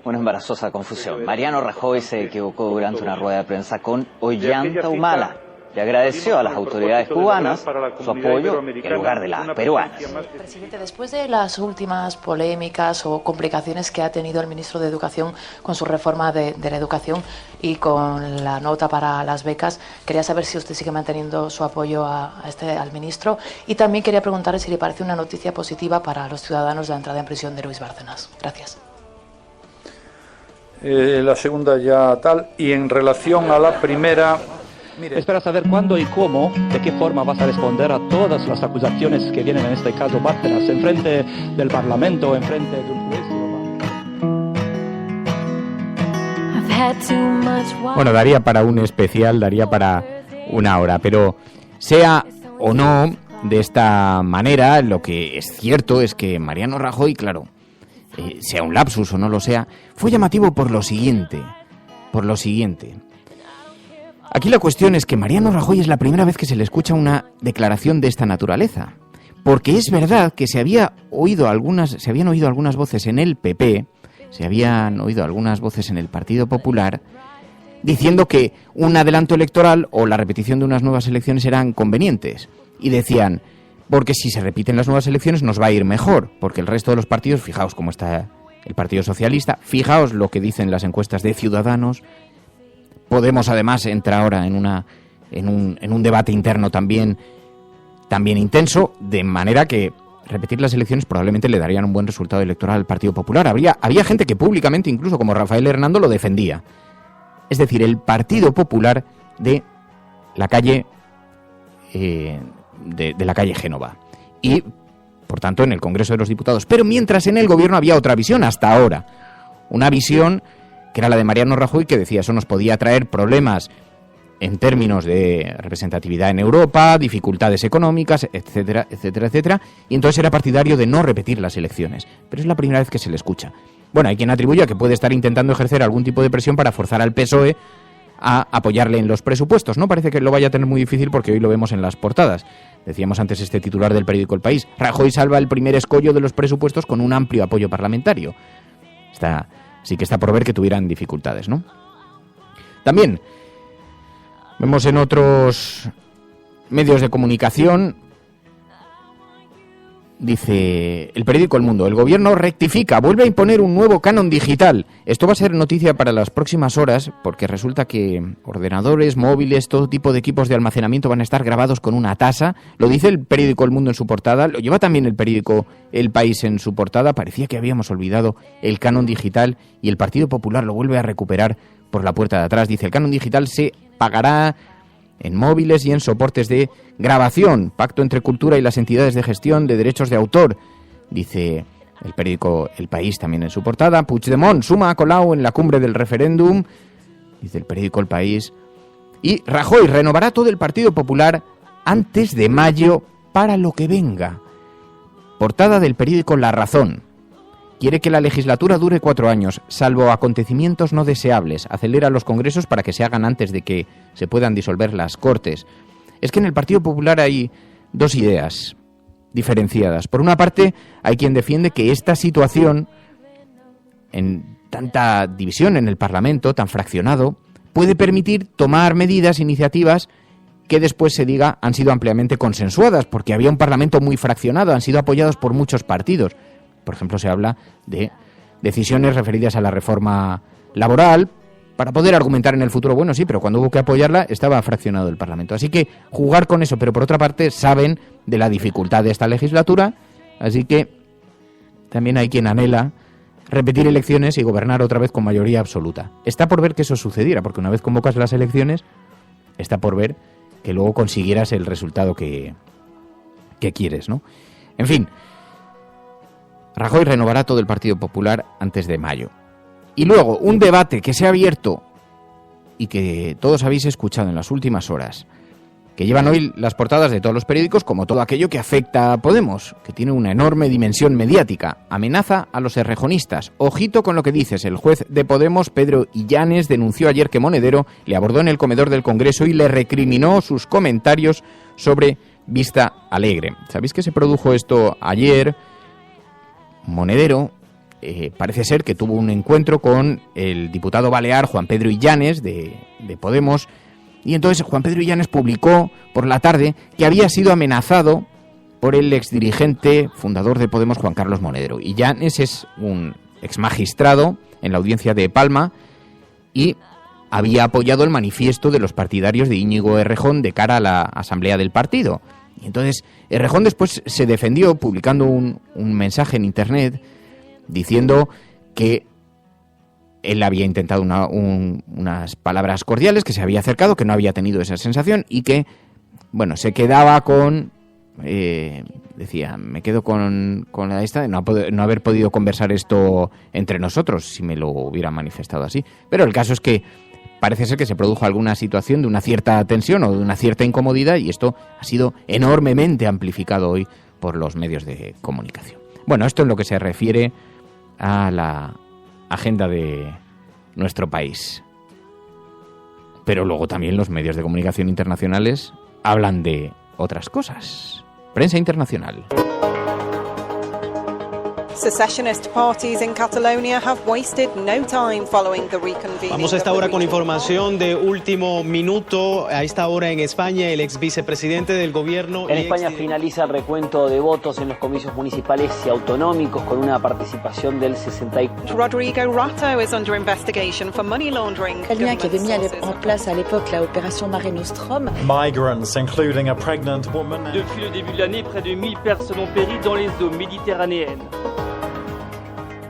S19: Una embarazosa confusión. Mariano Rajoy se equivocó durante una rueda de prensa con Ollanta Humala y agradeció a las autoridades cubanas su apoyo en lugar de las peruanas.
S20: Presidente, después de las últimas polémicas o complicaciones que ha tenido el ministro de Educación con su reforma de la educación y con la nota para las becas, quería saber si usted sigue manteniendo su apoyo al ministro y también quería preguntarle si le parece una noticia positiva para los ciudadanos la entrada en prisión de Luis Bárcenas. Gracias.
S10: La segunda ya tal, y en relación a la primera...
S21: Espera saber cuándo y cómo, de qué forma vas a responder a todas las acusaciones que vienen en este caso Bárcenas, en frente del Parlamento, en frente de un juicio.
S1: Bueno, daría para un especial, daría para 1 hora, pero sea o no de esta manera, lo que es cierto es que Mariano Rajoy, claro, sea un lapsus o no lo sea, fue llamativo por lo siguiente. Aquí la cuestión es que Mariano Rajoy es la primera vez que se le escucha una declaración de esta naturaleza. Porque es verdad que se habían oído algunas voces en el PP, se habían oído algunas voces en el Partido Popular, diciendo que un adelanto electoral o la repetición de unas nuevas elecciones eran convenientes. Y decían, porque si se repiten las nuevas elecciones nos va a ir mejor, porque el resto de los partidos, fijaos cómo está el Partido Socialista, fijaos lo que dicen las encuestas de Ciudadanos. Podemos además entrar ahora en un debate interno también intenso, de manera que repetir las elecciones probablemente le darían un buen resultado electoral al Partido Popular. Había gente que públicamente, incluso como Rafael Hernando, lo defendía. Es decir, el Partido Popular de la calle de la calle Génova. Y, por tanto, en el Congreso de los Diputados. Pero mientras en el Gobierno había otra visión hasta ahora. Una visión que era la de Mariano Rajoy, que decía eso nos podía traer problemas en términos de representatividad en Europa, dificultades económicas, etcétera, etcétera, etcétera. Y entonces era partidario de no repetir las elecciones. Pero es la primera vez que se le escucha. Bueno, hay quien atribuye a que puede estar intentando ejercer algún tipo de presión para forzar al PSOE a apoyarle en los presupuestos. No parece que lo vaya a tener muy difícil porque hoy lo vemos en las portadas. Decíamos antes este titular del periódico El País. Rajoy salva el primer escollo de los presupuestos con un amplio apoyo parlamentario. Sí que está por ver que tuvieran dificultades, ¿no? También vemos en otros medios de comunicación, dice el periódico El Mundo, el gobierno rectifica, vuelve a imponer un nuevo canon digital. Esto va a ser noticia para las próximas horas porque resulta que ordenadores, móviles, todo tipo de equipos de almacenamiento van a estar grabados con una tasa. Lo dice el periódico El Mundo en su portada, lo lleva también el periódico El País en su portada. Parecía que habíamos olvidado el canon digital y el Partido Popular lo vuelve a recuperar por la puerta de atrás. Dice, el canon digital se pagará en móviles y en soportes de grabación. Pacto entre Cultura y las entidades de gestión de derechos de autor, dice el periódico El País también en su portada. Puigdemont suma a Colau en la cumbre del referéndum, dice el periódico El País. Y Rajoy renovará todo el Partido Popular antes de mayo para lo que venga. Portada del periódico La Razón. Quiere que la legislatura dure 4 años, salvo acontecimientos no deseables. Acelera los congresos para que se hagan antes de que se puedan disolver las Cortes. Es que en el Partido Popular hay dos ideas diferenciadas. Por una parte, hay quien defiende que esta situación, en tanta división en el Parlamento, tan fraccionado, puede permitir tomar medidas, iniciativas que después se diga han sido ampliamente consensuadas, porque había un Parlamento muy fraccionado, han sido apoyados por muchos partidos. Por ejemplo, se habla de decisiones referidas a la reforma laboral, para poder argumentar en el futuro, bueno, sí, pero cuando hubo que apoyarla estaba fraccionado el Parlamento. Así que jugar con eso, pero por otra parte saben de la dificultad de esta legislatura, así que también hay quien anhela repetir elecciones y gobernar otra vez con mayoría absoluta. Está por ver que eso sucediera, porque una vez convocas las elecciones, está por ver que luego consiguieras el resultado que quieres, ¿no? En fin, Rajoy renovará todo el Partido Popular antes de mayo. Y luego, un debate que se ha abierto y que todos habéis escuchado en las últimas horas, que llevan hoy las portadas de todos los periódicos, como todo aquello que afecta a Podemos, que tiene una enorme dimensión mediática. Amenaza a los errejonistas. Ojito con lo que dices. El juez de Podemos, Pedro Illanes, denunció ayer que Monedero le abordó en el comedor del Congreso y le recriminó sus comentarios sobre Vista Alegre. ¿Sabéis que se produjo esto ayer? Monedero parece ser que tuvo un encuentro con el diputado balear Juan Pedro Illanes de Podemos, y entonces Juan Pedro Illanes publicó por la tarde que había sido amenazado por el exdirigente fundador de Podemos, Juan Carlos Monedero. Illanes es un exmagistrado en la audiencia de Palma y había apoyado el manifiesto de los partidarios de Íñigo Errejón de cara a la asamblea del partido. Y entonces Errejón después se defendió publicando un mensaje en internet diciendo que él había intentado unas palabras cordiales, que se había acercado, que no había tenido esa sensación y que, bueno, se quedaba con... decía, me quedo con la esta de no haber podido conversar esto entre nosotros si me lo hubiera manifestado así. Pero el caso es que parece ser que se produjo alguna situación de una cierta tensión o de una cierta incomodidad y esto ha sido enormemente amplificado hoy por los medios de comunicación. Bueno, esto en lo que se refiere a la agenda de nuestro país. Pero luego también los medios de comunicación internacionales hablan de otras cosas. Prensa internacional.
S18: Secessionist parties in Catalonia have wasted no time following the reconvening.
S22: Vamos a esta hora con información de último minuto. A esta hora en España, el ex vicepresidente del gobierno...
S23: En España finaliza el recuento de votos en los comicios municipales y autonómicos con una participación del 64%.
S18: Rodrigo Rato is under investigation for money laundering.
S24: Quelqu'un qui avait mis en place à l'époque la opération Mare Nostrum.
S25: Migrants, including a pregnant woman.
S26: Depuis le début de l'année, près de 1000 personnes ont péri dans les eaux méditerranéennes.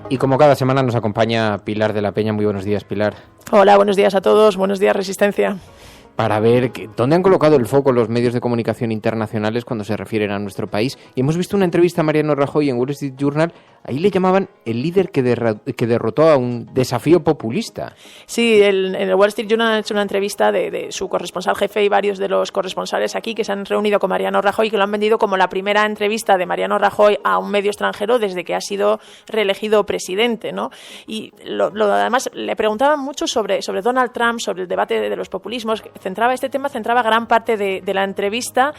S1: Y como cada semana nos acompaña Pilar de la Peña. Muy buenos días, Pilar.
S27: Hola, buenos días a todos. Buenos días, Resistencia.
S1: para ver dónde han colocado el foco los medios de comunicación internacionales cuando se refieren a nuestro país. Y hemos visto una entrevista a Mariano Rajoy en Wall Street Journal. Ahí le llamaban el líder que derrotó a un desafío populista.
S2: Sí, en el Wall Street Journal ha hecho una entrevista de su corresponsal jefe y varios de los corresponsales aquí que se han reunido con Mariano Rajoy, que lo han vendido como la primera entrevista de Mariano Rajoy a un medio extranjero desde que ha sido reelegido presidente, ¿no? Y además le preguntaban mucho sobre Donald Trump, sobre el debate de los populismos. Este tema centraba gran parte de la entrevista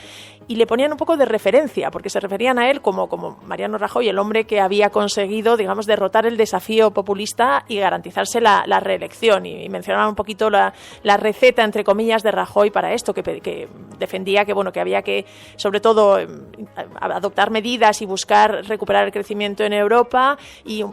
S2: y le ponían un poco de referencia, porque se referían a él como Mariano Rajoy, el hombre que había conseguido, digamos, derrotar el desafío populista y garantizarse la reelección. Y mencionaban un poquito la receta, entre comillas, de Rajoy para esto, que defendía que había que, sobre todo, adoptar medidas y buscar recuperar el crecimiento en Europa y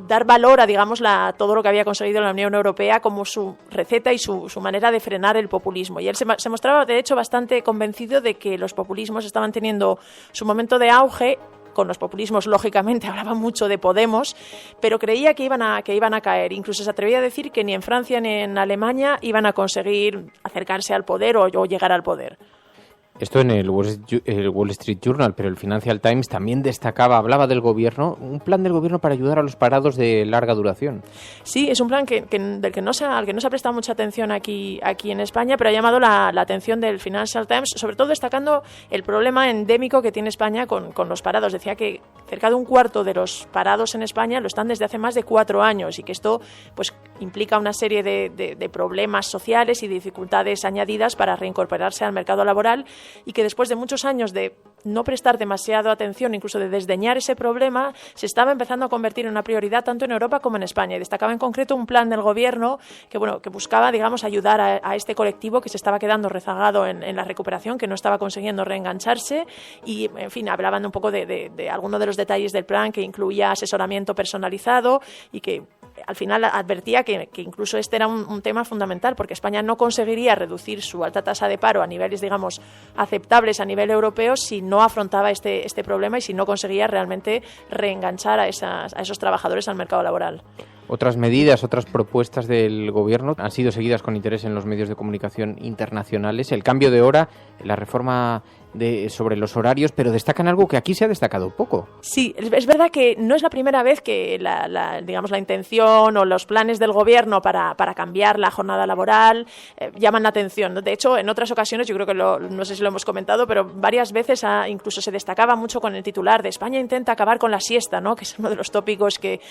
S2: dar valor a, digamos, todo lo que había conseguido la Unión Europea como su receta y su manera de frenar el populismo. Y él se mostraba, de hecho, bastante convencido de que los populismos estaban teniendo su momento de auge. Con los populismos, lógicamente, hablaba mucho de Podemos, pero creía que iban a caer. Incluso se atrevía a decir que ni en Francia ni en Alemania iban a conseguir acercarse al poder o llegar al poder.
S1: Esto en el Wall Street Journal, pero el Financial Times también hablaba del gobierno, un plan del gobierno para ayudar a los parados de larga duración.
S2: Sí, es un plan al que no se ha prestado mucha atención aquí en España, pero ha llamado la atención del Financial Times, sobre todo destacando el problema endémico que tiene España con los parados. Decía que cerca de un cuarto de los parados en España lo están desde hace más de 4 años y que esto pues implica una serie de problemas sociales y dificultades añadidas para reincorporarse al mercado laboral, y que después de muchos años de no prestar demasiado atención, incluso de desdeñar ese problema, se estaba empezando a convertir en una prioridad tanto en Europa como en España. Y destacaba en concreto un plan del gobierno que buscaba, digamos, ayudar a este colectivo que se estaba quedando rezagado en la recuperación, que no estaba consiguiendo reengancharse, y, en fin, hablaban un poco de algunos de los detalles del plan, que incluía asesoramiento personalizado y que al final advertía que incluso este era un tema fundamental, porque España no conseguiría reducir su alta tasa de paro a niveles, digamos, aceptables a nivel europeo si no afrontaba este problema y si no conseguía realmente reenganchar a esos trabajadores al mercado laboral.
S1: Otras medidas, otras propuestas del gobierno han sido seguidas con interés en los medios de comunicación internacionales. El cambio de hora, la reforma sobre los horarios, pero destacan algo que aquí se ha destacado poco.
S2: Sí, es verdad que no es la primera vez que la intención o los planes del gobierno para cambiar la jornada laboral llaman la atención, ¿no? De hecho, en otras ocasiones, yo creo que no sé si lo hemos comentado, pero varias veces incluso se destacaba mucho con el titular de España intenta acabar con la siesta, ¿no? Que es uno de los tópicos que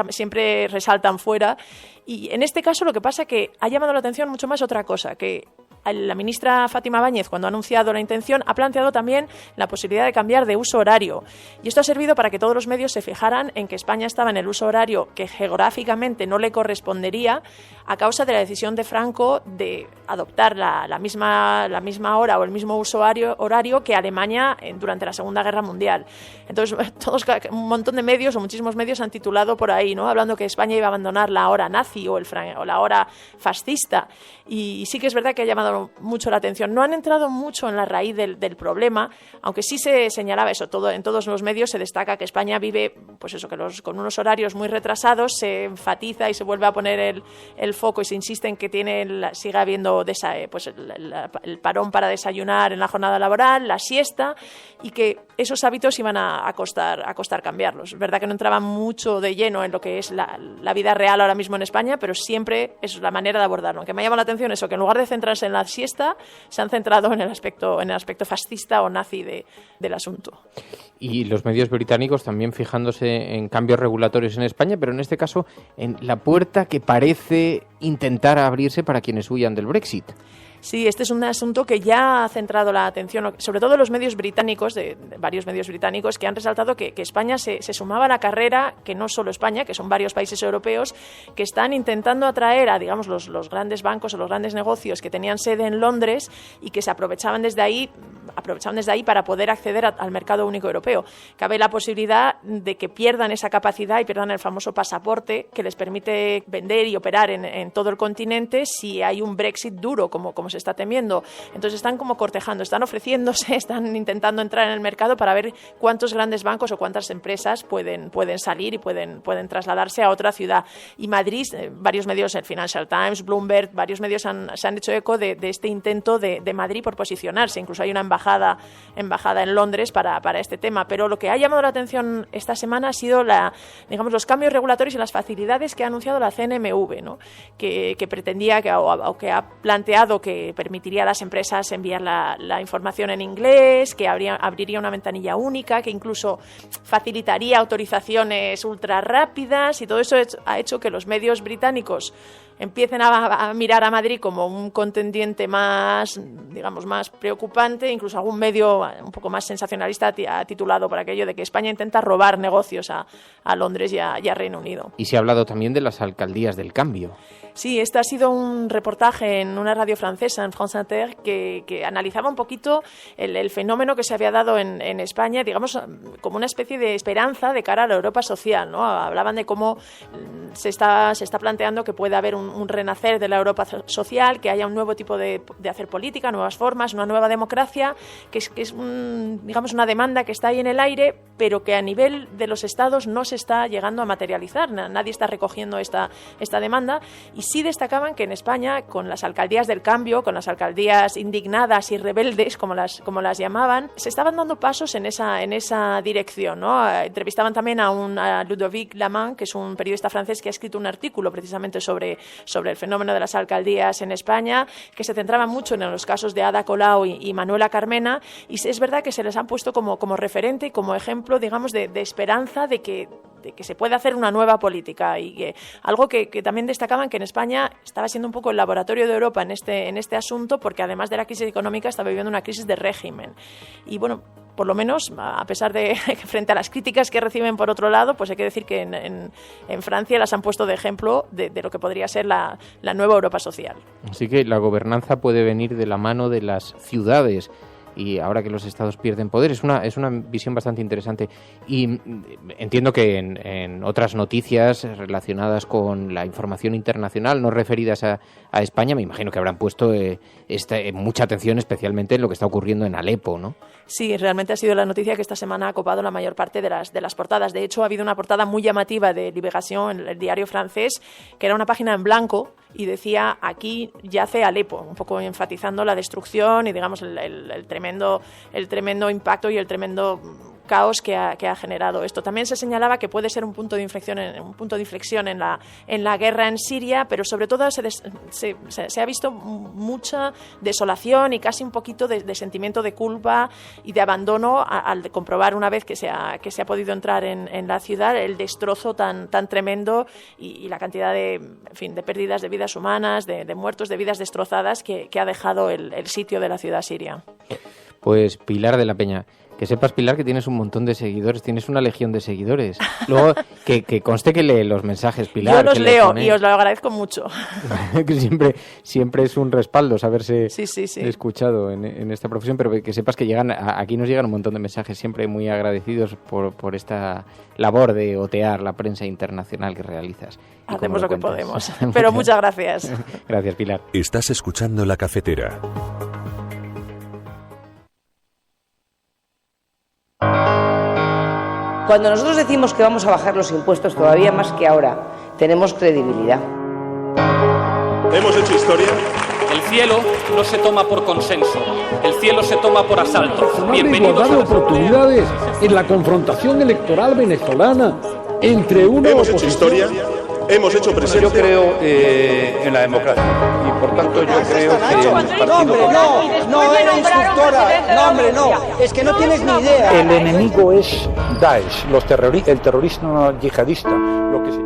S2: siempre resaltan fuera. Y en este caso lo que pasa es que ha llamado la atención mucho más otra cosa, que la ministra Fátima Báñez, cuando ha anunciado la intención, ha planteado también la posibilidad de cambiar de uso horario. Y esto ha servido para que todos los medios se fijaran en que España estaba en el uso horario que geográficamente no le correspondería a causa de la decisión de Franco de adoptar la misma hora o el mismo uso horario que Alemania durante la Segunda Guerra Mundial. Entonces, un montón de medios o muchísimos medios han titulado por ahí, ¿no? Hablando que España iba a abandonar la hora nazi o la hora fascista. Y sí que es verdad que ha llamado mucho la atención. No han entrado mucho en la raíz del problema, aunque sí se señalaba eso. En todos los medios se destaca que España vive, pues eso, con unos horarios muy retrasados, se enfatiza y se vuelve a poner el foco y se insiste en que siga habiendo el parón para desayunar en la jornada laboral, la siesta, y que esos hábitos iban a costar cambiarlos. Es verdad que no entraban mucho de lleno en lo que es la vida real ahora mismo en España, pero siempre es la manera de abordarlo. Aunque me llama la atención eso, que en lugar de centrarse en la siesta, se han centrado en el aspecto fascista o nazi del asunto.
S1: Y los medios británicos también fijándose en cambios regulatorios en España, pero en este caso en la puerta que parece intentar abrirse para quienes huyan del Brexit.
S2: Sí, este es un asunto que ya ha centrado la atención, sobre todo los medios británicos, de varios medios británicos, que han resaltado que España se sumaba a la carrera, que no solo España, que son varios países europeos, que están intentando atraer a, digamos, los grandes bancos o los grandes negocios que tenían sede en Londres y que se aprovechaban desde ahí para poder acceder al mercado único europeo. Cabe la posibilidad de que pierdan esa capacidad y pierdan el famoso pasaporte que les permite vender y operar en todo el continente si hay un Brexit duro, como como se está temiendo. Entonces están como cortejando, están ofreciéndose, están intentando entrar en el mercado para ver cuántos grandes bancos o cuántas empresas pueden salir y pueden trasladarse a otra ciudad. Y Madrid, varios medios, el Financial Times, Bloomberg, varios medios se han hecho eco de este intento de Madrid por posicionarse. Incluso hay una embajada en Londres para este tema. Pero lo que ha llamado la atención esta semana ha sido los cambios regulatorios y las facilidades que ha anunciado la CNMV, ¿no? que pretendía o que ha planteado que permitiría a las empresas enviar la información en inglés, que abriría una ventanilla única, que incluso facilitaría autorizaciones ultra rápidas, y todo eso ha hecho que los medios británicos empiecen a mirar a Madrid como un contendiente más preocupante. Incluso algún medio un poco más sensacionalista ha titulado por aquello de que España intenta robar negocios a Londres y a Reino Unido.
S1: Y se ha hablado también de las alcaldías del cambio.
S2: Sí, este ha sido un reportaje en una radio francesa, en France Inter, que analizaba un poquito el fenómeno que se había dado en España, digamos, como una especie de esperanza de cara a la Europa social, ¿no? Hablaban de cómo se está planteando que puede haber un renacer de la Europa social, que haya un nuevo tipo de hacer política, nuevas formas, una nueva democracia, que es una demanda que está ahí en el aire, pero que a nivel de los estados no se está llegando a materializar. Nadie está recogiendo esta demanda. Y sí destacaban que en España, con las alcaldías del cambio, con las alcaldías indignadas y rebeldes, como las llamaban, se estaban dando pasos en esa dirección, ¿no? Entrevistaban también a Ludovic Lamant, que es un periodista francés que ha escrito un artículo precisamente sobre el fenómeno de las alcaldías en España, que se centraba mucho en los casos de Ada Colau y Manuela Carmena, y es verdad que se les han puesto como referente y como ejemplo, digamos, de esperanza de que se puede hacer una nueva política, y que algo que también destacaban, que en España estaba siendo un poco el laboratorio de Europa en este asunto, porque además de la crisis económica estaba viviendo una crisis de régimen. Y bueno, por lo menos, a pesar de que frente a las críticas que reciben por otro lado, pues hay que decir que en Francia las han puesto de ejemplo de lo que podría ser la nueva Europa social.
S1: Así que la gobernanza puede venir de la mano de las ciudades, y ahora que los estados pierden poder, es una visión bastante interesante. Y entiendo que en otras noticias relacionadas con la información internacional, no referidas a España, me imagino que habrán puesto mucha atención especialmente en lo que está ocurriendo en Alepo, ¿no?
S2: Sí, realmente ha sido la noticia que esta semana ha copado la mayor parte de las portadas. De hecho, ha habido una portada muy llamativa de Libération, el diario francés, que era una página en blanco y decía: aquí yace Alepo, un poco enfatizando la destrucción y, digamos, el tremendo impacto y el tremendo caos que ha generado esto. También se señalaba que puede ser un punto de inflexión en la guerra en Siria, pero sobre todo se ha visto mucha desolación y casi un poquito de sentimiento de culpa y de abandono al comprobar, una vez que se ha podido entrar en la ciudad, el destrozo tan tremendo y la cantidad de pérdidas de vidas humanas, de muertos, de vidas destrozadas que ha dejado el sitio de la ciudad siria.
S1: Pues Pilar de la Peña, que sepas, Pilar, que tienes un montón de seguidores, tienes una legión de seguidores. Luego, que conste que lee los mensajes, Pilar.
S2: Yo los leo y os lo agradezco mucho.
S1: Que siempre es un respaldo saberse escuchado en esta profesión, pero que sepas que aquí nos llegan un montón de mensajes, siempre muy agradecidos por esta labor de otear la prensa internacional que realizas.
S2: Hacemos lo que podemos, pero muchas gracias.
S1: Gracias, Pilar.
S3: Estás escuchando La Cafetera.
S5: Cuando nosotros decimos que vamos a bajar los impuestos todavía más que ahora, tenemos credibilidad.
S6: ¿Hemos hecho historia?
S8: El cielo no se toma por consenso, el cielo se toma por asalto.
S9: Bienvenidos a las oportunidades en la confrontación electoral venezolana entre uno.
S6: ¿Hemos hecho historia? ¿Hemos hecho presencia?
S17: Yo creo en la democracia y por tanto yo creo que
S16: No, hombre, no era instructora. No, hombre, no. Es que no tienes ni idea.
S17: el enemigo es Daesh, el terrorismo yihadista, lo que sí.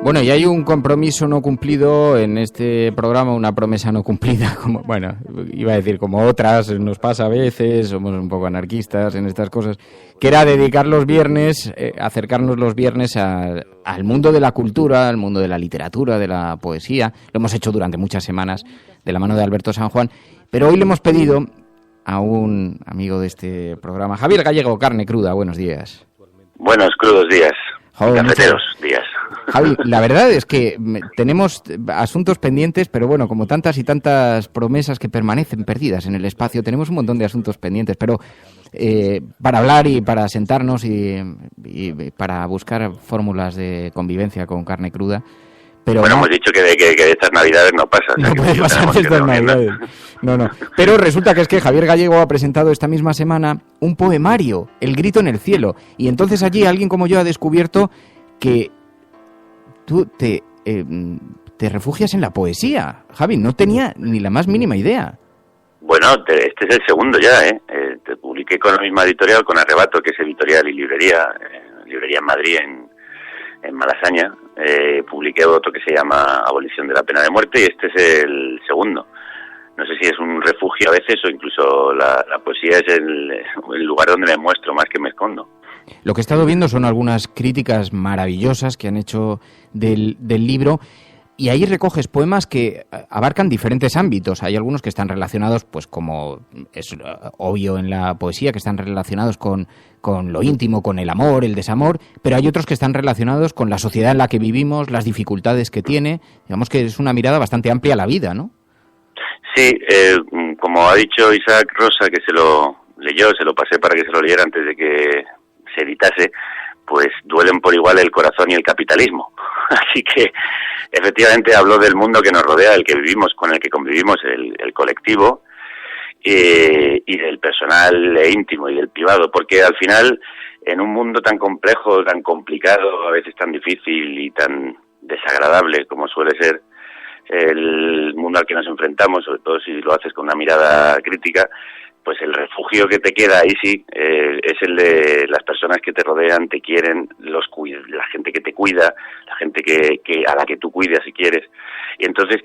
S1: Bueno, y hay un compromiso no cumplido en este programa, una promesa no cumplida, iba a decir como otras, nos pasa a veces, somos un poco anarquistas en estas cosas, que era dedicar los viernes, acercarnos los viernes al mundo de la cultura, al mundo de la literatura, de la poesía. Lo hemos hecho durante muchas semanas de la mano de Alberto San Juan, pero hoy le hemos pedido a un amigo de este programa, Javier Gallego, Carne Cruda. Buenos días.
S13: Buenos crudos días.
S4: Cafeteros días.
S1: Javi, la verdad es que tenemos asuntos pendientes, pero bueno, como tantas y tantas promesas que permanecen perdidas en el espacio, tenemos un montón de asuntos pendientes, pero para hablar y para sentarnos y para buscar fórmulas de convivencia con carne cruda. Pero
S4: bueno, hemos dicho que de estas Navidades no pasa.
S1: No puede pasar estas Navidades. No. Pero resulta que es que Javier Gallego ha presentado esta misma semana un poemario, El grito en el cielo. Y entonces allí alguien como yo ha descubierto que tú te refugias en la poesía. Javi, no tenía ni la más mínima idea.
S4: Bueno, este es el segundo ya, te publiqué con la misma editorial, con Arrebato, que es editorial y librería en Madrid, en Malasaña. Publiqué otro que se llama Abolición de la pena de muerte y este es el segundo. No sé si es un refugio a veces o incluso la poesía es el lugar donde me muestro más que me escondo.
S1: Lo que he estado viendo son algunas críticas maravillosas que han hecho del libro y ahí recoges poemas que abarcan diferentes ámbitos. Hay algunos que están relacionados, pues como es obvio en la poesía, que están relacionados con lo íntimo, con el amor, el desamor, pero hay otros que están relacionados con la sociedad en la que vivimos, las dificultades que tiene. Digamos que es una mirada bastante amplia a la vida, ¿no?
S4: Sí, como ha dicho Isaac Rosa, que se lo leyó, se lo pasé para que se lo leyera antes de que se editase, pues duelen por igual el corazón y el capitalismo. Así que efectivamente habló del mundo que nos rodea, el que vivimos, con el que convivimos, el colectivo, y del personal íntimo y del privado, porque al final, en un mundo tan complejo, tan complicado, a veces tan difícil y tan desagradable como suele ser el mundo al que nos enfrentamos, sobre todo si lo haces con una mirada crítica, pues el refugio que te queda ahí sí es el de las personas que te rodean, te quieren, la gente que te cuida, la gente que a la que tú cuidas si quieres. Y entonces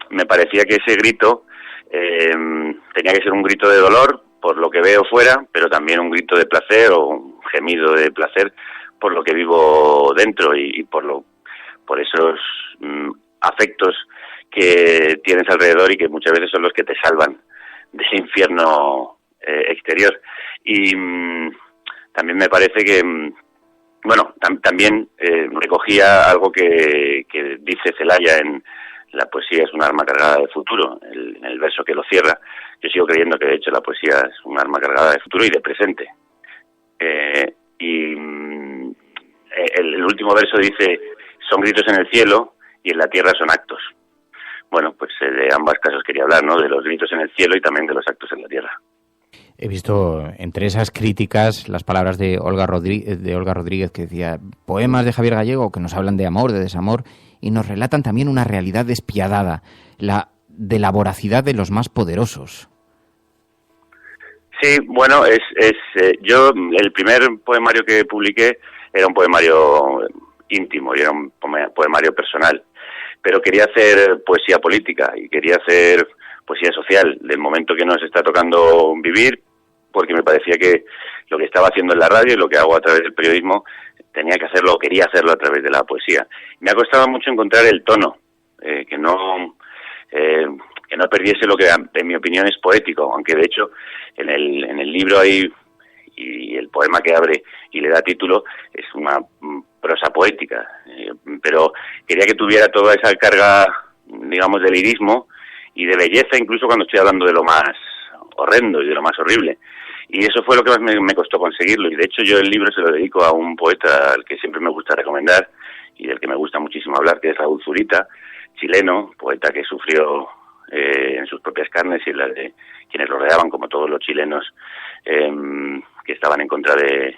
S4: me parecía que ese grito tenía que ser un grito de dolor por lo que veo fuera, pero también un grito de placer o un gemido de placer por lo que vivo dentro y por esos afectos que tienes alrededor y que muchas veces son los que te salvan de ese infierno exterior. Y también me parece que, también recogía algo que dice Celaya en La poesía es un arma cargada de futuro, en el verso que lo cierra. Yo sigo creyendo que de hecho la poesía es un arma cargada de futuro y de presente. El último verso dice, son gritos en el cielo y en la tierra son actos. Bueno, pues de ambos casos quería hablar, ¿no? De los gritos en el cielo y también de los actos en la tierra.
S1: He visto entre esas críticas las palabras de Olga Rodríguez, que decía poemas de Javier Gallego que nos hablan de amor, de desamor, y nos relatan también una realidad despiadada, de la voracidad de los más poderosos.
S4: Sí, bueno, yo el primer poemario que publiqué era un poemario íntimo y era un poemario personal, pero quería hacer poesía política y quería hacer poesía social del momento que nos está tocando vivir, porque me parecía que lo que estaba haciendo en la radio y lo que hago a través del periodismo tenía que hacerlo, o quería hacerlo a través de la poesía. Me ha costado mucho encontrar el tono, que no perdiese lo que en mi opinión es poético, aunque de hecho en el libro hay, y el poema que abre y le da título es una prosa poética, pero quería que tuviera toda esa carga, digamos, de lirismo y de belleza, incluso cuando estoy hablando de lo más horrendo y de lo más horrible. Y eso fue lo que más me costó conseguirlo, y de hecho yo el libro se lo dedico a un poeta al que siempre me gusta recomendar y del que me gusta muchísimo hablar, que es Raúl Zurita, chileno, poeta que sufrió en sus propias carnes y en las de quienes lo rodeaban, como todos los chilenos que estaban en contra de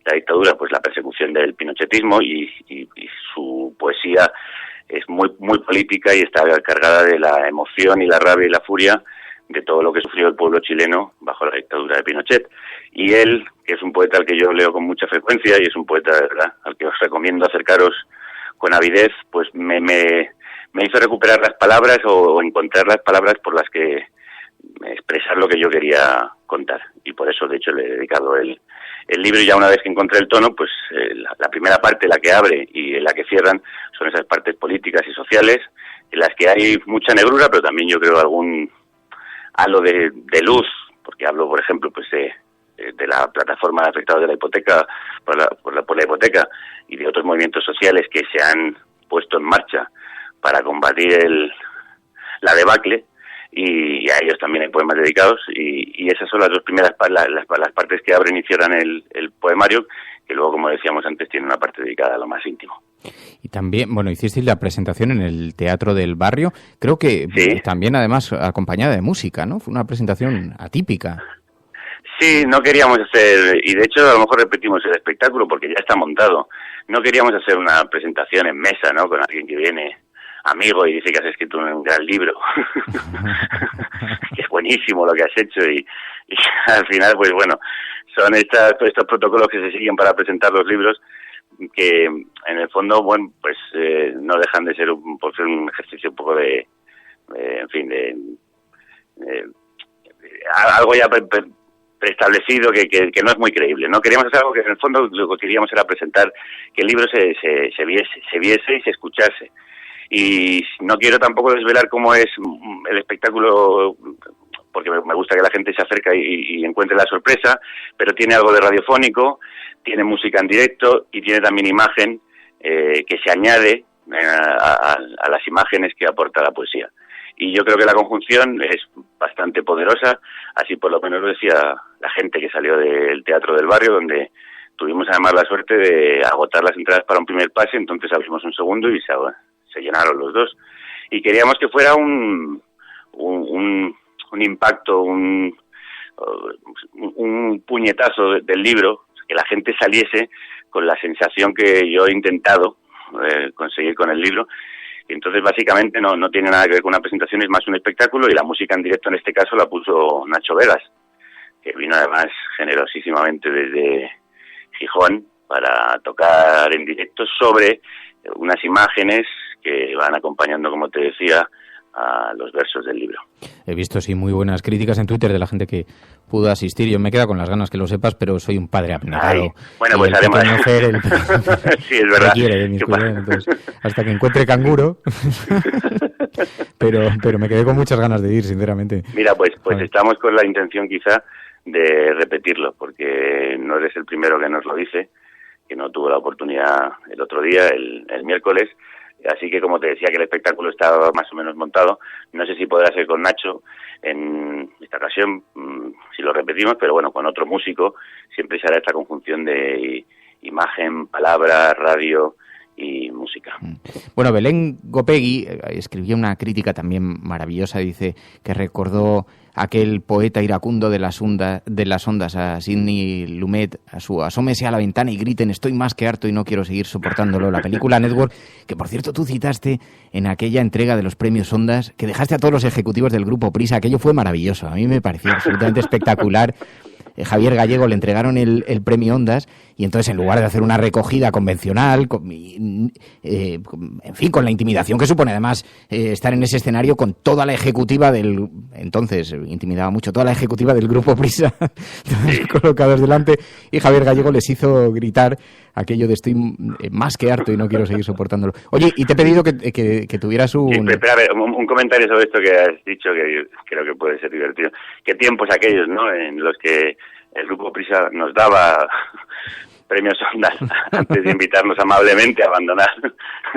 S4: la dictadura, pues la persecución del pinochetismo, y su poesía es muy muy política y está cargada de la emoción y la rabia y la furia de todo lo que sufrió el pueblo chileno bajo la dictadura de Pinochet. Y él, que es un poeta al que yo leo con mucha frecuencia y es un poeta, de verdad, al que os recomiendo acercaros con avidez, pues me hizo recuperar las palabras o encontrar las palabras por las que expresar lo que yo quería contar. Y por eso, de hecho, le he dedicado el libro, y ya una vez que encontré el tono, pues la primera parte, la que abre y la que cierran, son esas partes políticas y sociales, en las que hay mucha negrura, pero también yo creo algún halo de luz, porque hablo, por ejemplo, pues de de la plataforma de afectados de la hipoteca por la hipoteca y de otros movimientos sociales que se han puesto en marcha para combatir la debacle, y a ellos también hay poemas dedicados, y esas son las dos primeras las partes que abren y cierran el poemario, que luego, como decíamos antes, tiene una parte dedicada a lo más íntimo.
S1: Y también, bueno, hicisteis la presentación en el Teatro del Barrio, creo que ¿sí? También además acompañada de música, ¿no? Fue una presentación atípica.
S4: Sí, no queríamos hacer, y de hecho a lo mejor repetimos el espectáculo porque ya está montado, no queríamos hacer una presentación en mesa, ¿no?, con alguien que viene amigo y dice que has escrito un gran libro, que es buenísimo lo que has hecho, y al final, pues bueno, son estos protocolos que se siguen para presentar los libros, que en el fondo, bueno, pues no dejan de ser un ejercicio un poco de algo ya preestablecido que no es muy creíble, ¿no? Queríamos hacer algo que en el fondo lo que queríamos era presentar que el libro se viese y se escuchase. Y no quiero tampoco desvelar cómo es el espectáculo, porque me gusta que la gente se acerque y encuentre la sorpresa, pero tiene algo de radiofónico, tiene música en directo y tiene también imagen que se añade a las imágenes que aporta la poesía. Y yo creo que la conjunción es bastante poderosa, así por lo menos lo decía la gente que salió del Teatro del Barrio, donde tuvimos además la suerte de agotar las entradas para un primer pase, entonces abrimos un segundo y se llenaron los dos. Y queríamos que fuera un impacto, un puñetazo del libro, que la gente saliese con la sensación que yo he intentado conseguir con el libro. Entonces, básicamente, no tiene nada que ver con una presentación, es más un espectáculo, y la música en directo en este caso la puso Nacho Vegas, que vino además generosísimamente desde Gijón para tocar en directo sobre unas imágenes que van acompañando, como te decía, a los versos del libro.
S1: He visto, sí, muy buenas críticas en Twitter de la gente que pudo asistir. Yo me quedo con las ganas, que lo sepas, pero soy un padre abnegado.
S4: Bueno, pues además...
S1: sí, es verdad. De mis cuidados, entonces, hasta que encuentre canguro. pero me quedé con muchas ganas de ir, sinceramente.
S4: Mira, pues estamos con la intención quizá de repetirlo, porque no eres el primero que nos lo dice, que no tuvo la oportunidad el otro día, el miércoles. Así que, como te decía, que el espectáculo está más o menos montado. No sé si podrá ser con Nacho en esta ocasión, si lo repetimos, pero bueno, con otro músico siempre se hará esta conjunción de imagen, palabra, radio y música.
S1: Bueno, Belén Gopegui escribió una crítica también maravillosa, dice que recordó aquel poeta iracundo de las ondas, a Sidney Lumet, a su asómese a la ventana y griten estoy más que harto y no quiero seguir soportándolo. La película Network, que por cierto tú citaste en aquella entrega de los premios Ondas, que dejaste a todos los ejecutivos del grupo Prisa, aquello fue maravilloso, a mí me pareció absolutamente espectacular. Javier Gallego le entregaron el premio Ondas y entonces en lugar de hacer una recogida convencional, en fin, con la intimidación que supone además estar en ese escenario con toda la ejecutiva entonces intimidaba mucho, toda la ejecutiva del grupo Prisa colocados delante, y Javier Gallego les hizo gritar aquello de estoy más que harto y no quiero seguir soportándolo. Oye, y te he pedido que tuvieras un...
S4: Sí, espera, a ver, un comentario sobre esto que has dicho, que creo que puede ser divertido. ¿Qué tiempos aquellos, no?, en los que el grupo Prisa nos daba premios Ondas antes de invitarnos amablemente a abandonar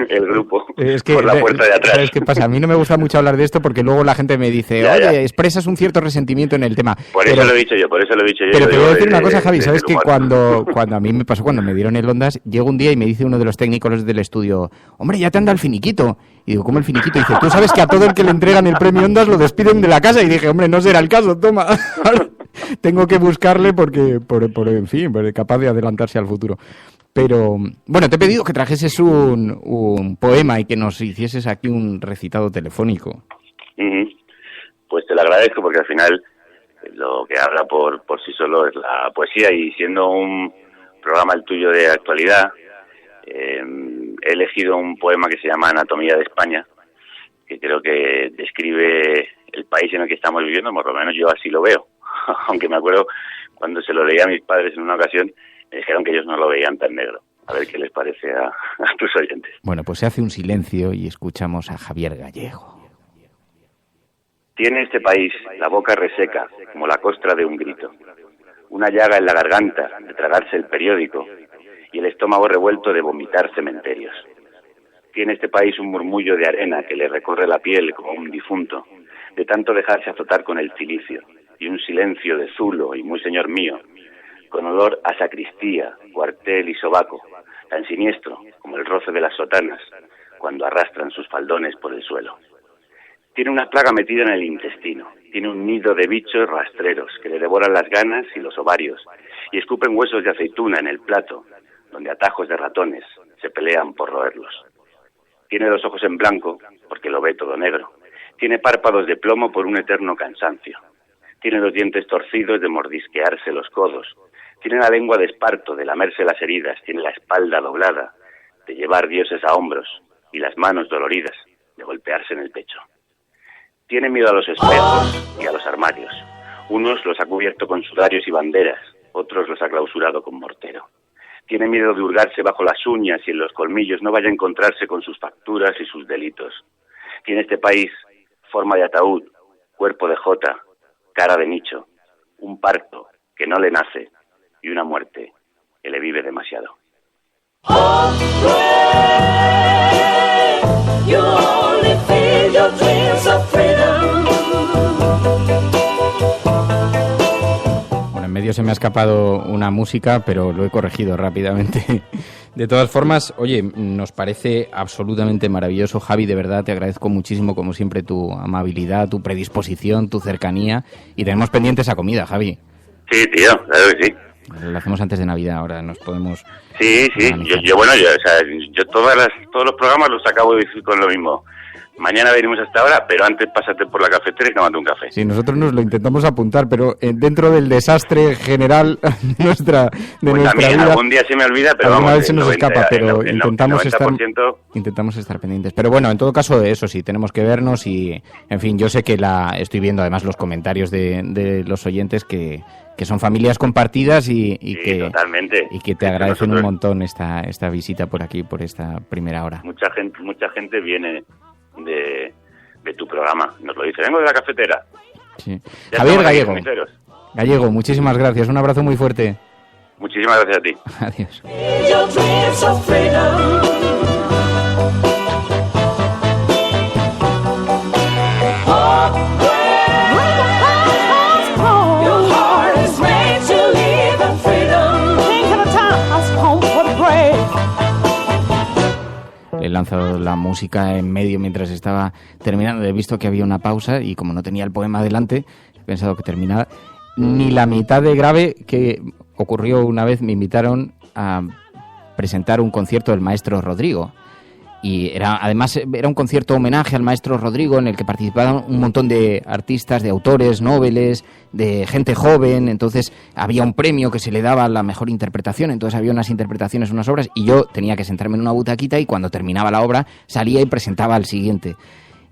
S4: el grupo por la puerta de atrás.
S1: ¿Sabes qué pasa? A mí no me gusta mucho hablar de esto porque luego la gente me dice, expresas un cierto resentimiento en el tema.
S4: Por eso lo he dicho yo.
S1: Pero te voy a decir una cosa, Javi, ¿sabes que cuando a mí me pasó, cuando me dieron el Ondas, llego un día y me dice uno de los técnicos del estudio, hombre, ya te anda el finiquito. Y digo, ¿cómo el finiquito? Y dice, tú sabes que a todo el que le entregan el premio Ondas lo despiden de la casa. Y dije, hombre, no será el caso, toma. Tengo que buscarle porque, en fin, capaz de adelantarse al futuro. Pero, bueno, te he pedido que trajeses un poema y que nos hicieses aquí un recitado telefónico.
S4: Pues te lo agradezco porque al final lo que habla por sí solo es la poesía, y siendo un programa el tuyo de actualidad, he elegido un poema que se llama Anatomía de España, que creo que describe el país en el que estamos viviendo, por lo menos yo así lo veo. Aunque me acuerdo cuando se lo leía a mis padres en una ocasión, me dijeron que ellos no lo veían tan negro. A ver qué les parece a tus oyentes.
S1: Bueno, pues se hace un silencio y escuchamos a Javier Gallego.
S4: Tiene este país la boca reseca como la costra de un grito. una llaga en la garganta de tragarse el periódico y el estómago revuelto de vomitar cementerios. Tiene este país un murmullo de arena que le recorre la piel como un difunto, de tanto dejarse azotar con el cilicio, y un silencio de zulo y muy señor mío, con olor a sacristía, cuartel y sobaco, tan siniestro como el roce de las sotanas cuando arrastran sus faldones por el suelo. Tiene una plaga metida en el intestino, tiene un nido de bichos rastreros que le devoran las ganas y los ovarios y escupen huesos de aceituna en el plato, donde atajos de ratones se pelean por roerlos. Tiene los ojos en blanco porque lo ve todo negro, tiene párpados de plomo por un eterno cansancio, tiene los dientes torcidos de mordisquearse los codos, tiene la lengua de esparto de lamerse las heridas, tiene la espalda doblada de llevar dioses a hombros y las manos doloridas de golpearse en el pecho. Tiene miedo a los espejos y a los armarios. Unos los ha cubierto con sudarios y banderas, otros los ha clausurado con mortero. Tiene miedo de hurgarse bajo las uñas y en los colmillos no vaya a encontrarse con sus facturas y sus delitos. Tiene este país forma de ataúd, cuerpo de jota, cara de nicho, un parto que no le nace y una muerte que le vive demasiado.
S1: Bueno, en medio se me ha escapado una música, pero lo he corregido rápidamente. De todas formas, oye, nos parece absolutamente maravilloso, Javi, de verdad te agradezco muchísimo, como siempre, tu amabilidad, tu predisposición, tu cercanía, y tenemos pendiente esa comida, Javi.
S4: Sí, tío, claro que sí.
S1: Lo hacemos antes de Navidad, ahora nos podemos...
S4: Sí, yo todos los programas los acabo de decir con lo mismo. Mañana venimos hasta ahora, pero antes pásate por la cafetera y tómate un café.
S1: Sí, nosotros nos lo intentamos apuntar, pero dentro del desastre general de nuestra vida...
S4: Algún día se me olvida, pero
S1: alguna
S4: vamos,
S1: vez se nos escapa, pero intentamos estar pendientes. Pero bueno, en todo caso, eso sí, tenemos que vernos y, en fin, yo sé que estoy viendo además los comentarios de los oyentes que son familias compartidas y que
S4: totalmente.
S1: Y que te agradecen un montón esta visita por aquí, por esta primera hora.
S4: Mucha gente viene de tu programa, nos lo dice, vengo de la cafetera.
S1: Sí. Javier Gallego, muchísimas gracias, un abrazo muy fuerte.
S4: Muchísimas gracias a ti.
S1: Adiós. He lanzado la música en medio mientras estaba terminando. He visto que había una pausa y como no tenía el poema delante, he pensado que terminaba. Ni la mitad de grave que ocurrió una vez. Me invitaron a presentar un concierto del maestro Rodrigo. Y además era un concierto homenaje al maestro Rodrigo en el que participaban un montón de artistas, de autores, noveles, de gente joven. Entonces había un premio que se le daba a la mejor interpretación, entonces había unas interpretaciones, unas obras, y yo tenía que sentarme en una butaquita y cuando terminaba la obra salía y presentaba al siguiente.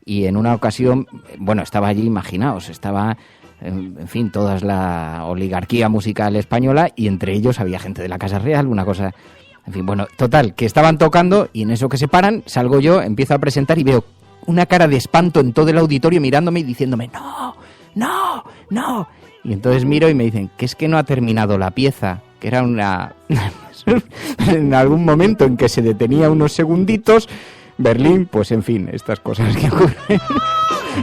S1: Y en una ocasión, bueno, estaba allí, imaginaos, estaba... En fin, toda la oligarquía musical española y entre ellos había gente de la Casa Real, una cosa... En fin, bueno, total, que estaban tocando y en eso que se paran, salgo yo, empiezo a presentar y veo una cara de espanto en todo el auditorio mirándome y diciéndome ¡No! Y entonces miro y me dicen que es que no ha terminado la pieza, que era una... en algún momento en que se detenía unos segunditos, Berlín, pues en fin, estas cosas que ocurren.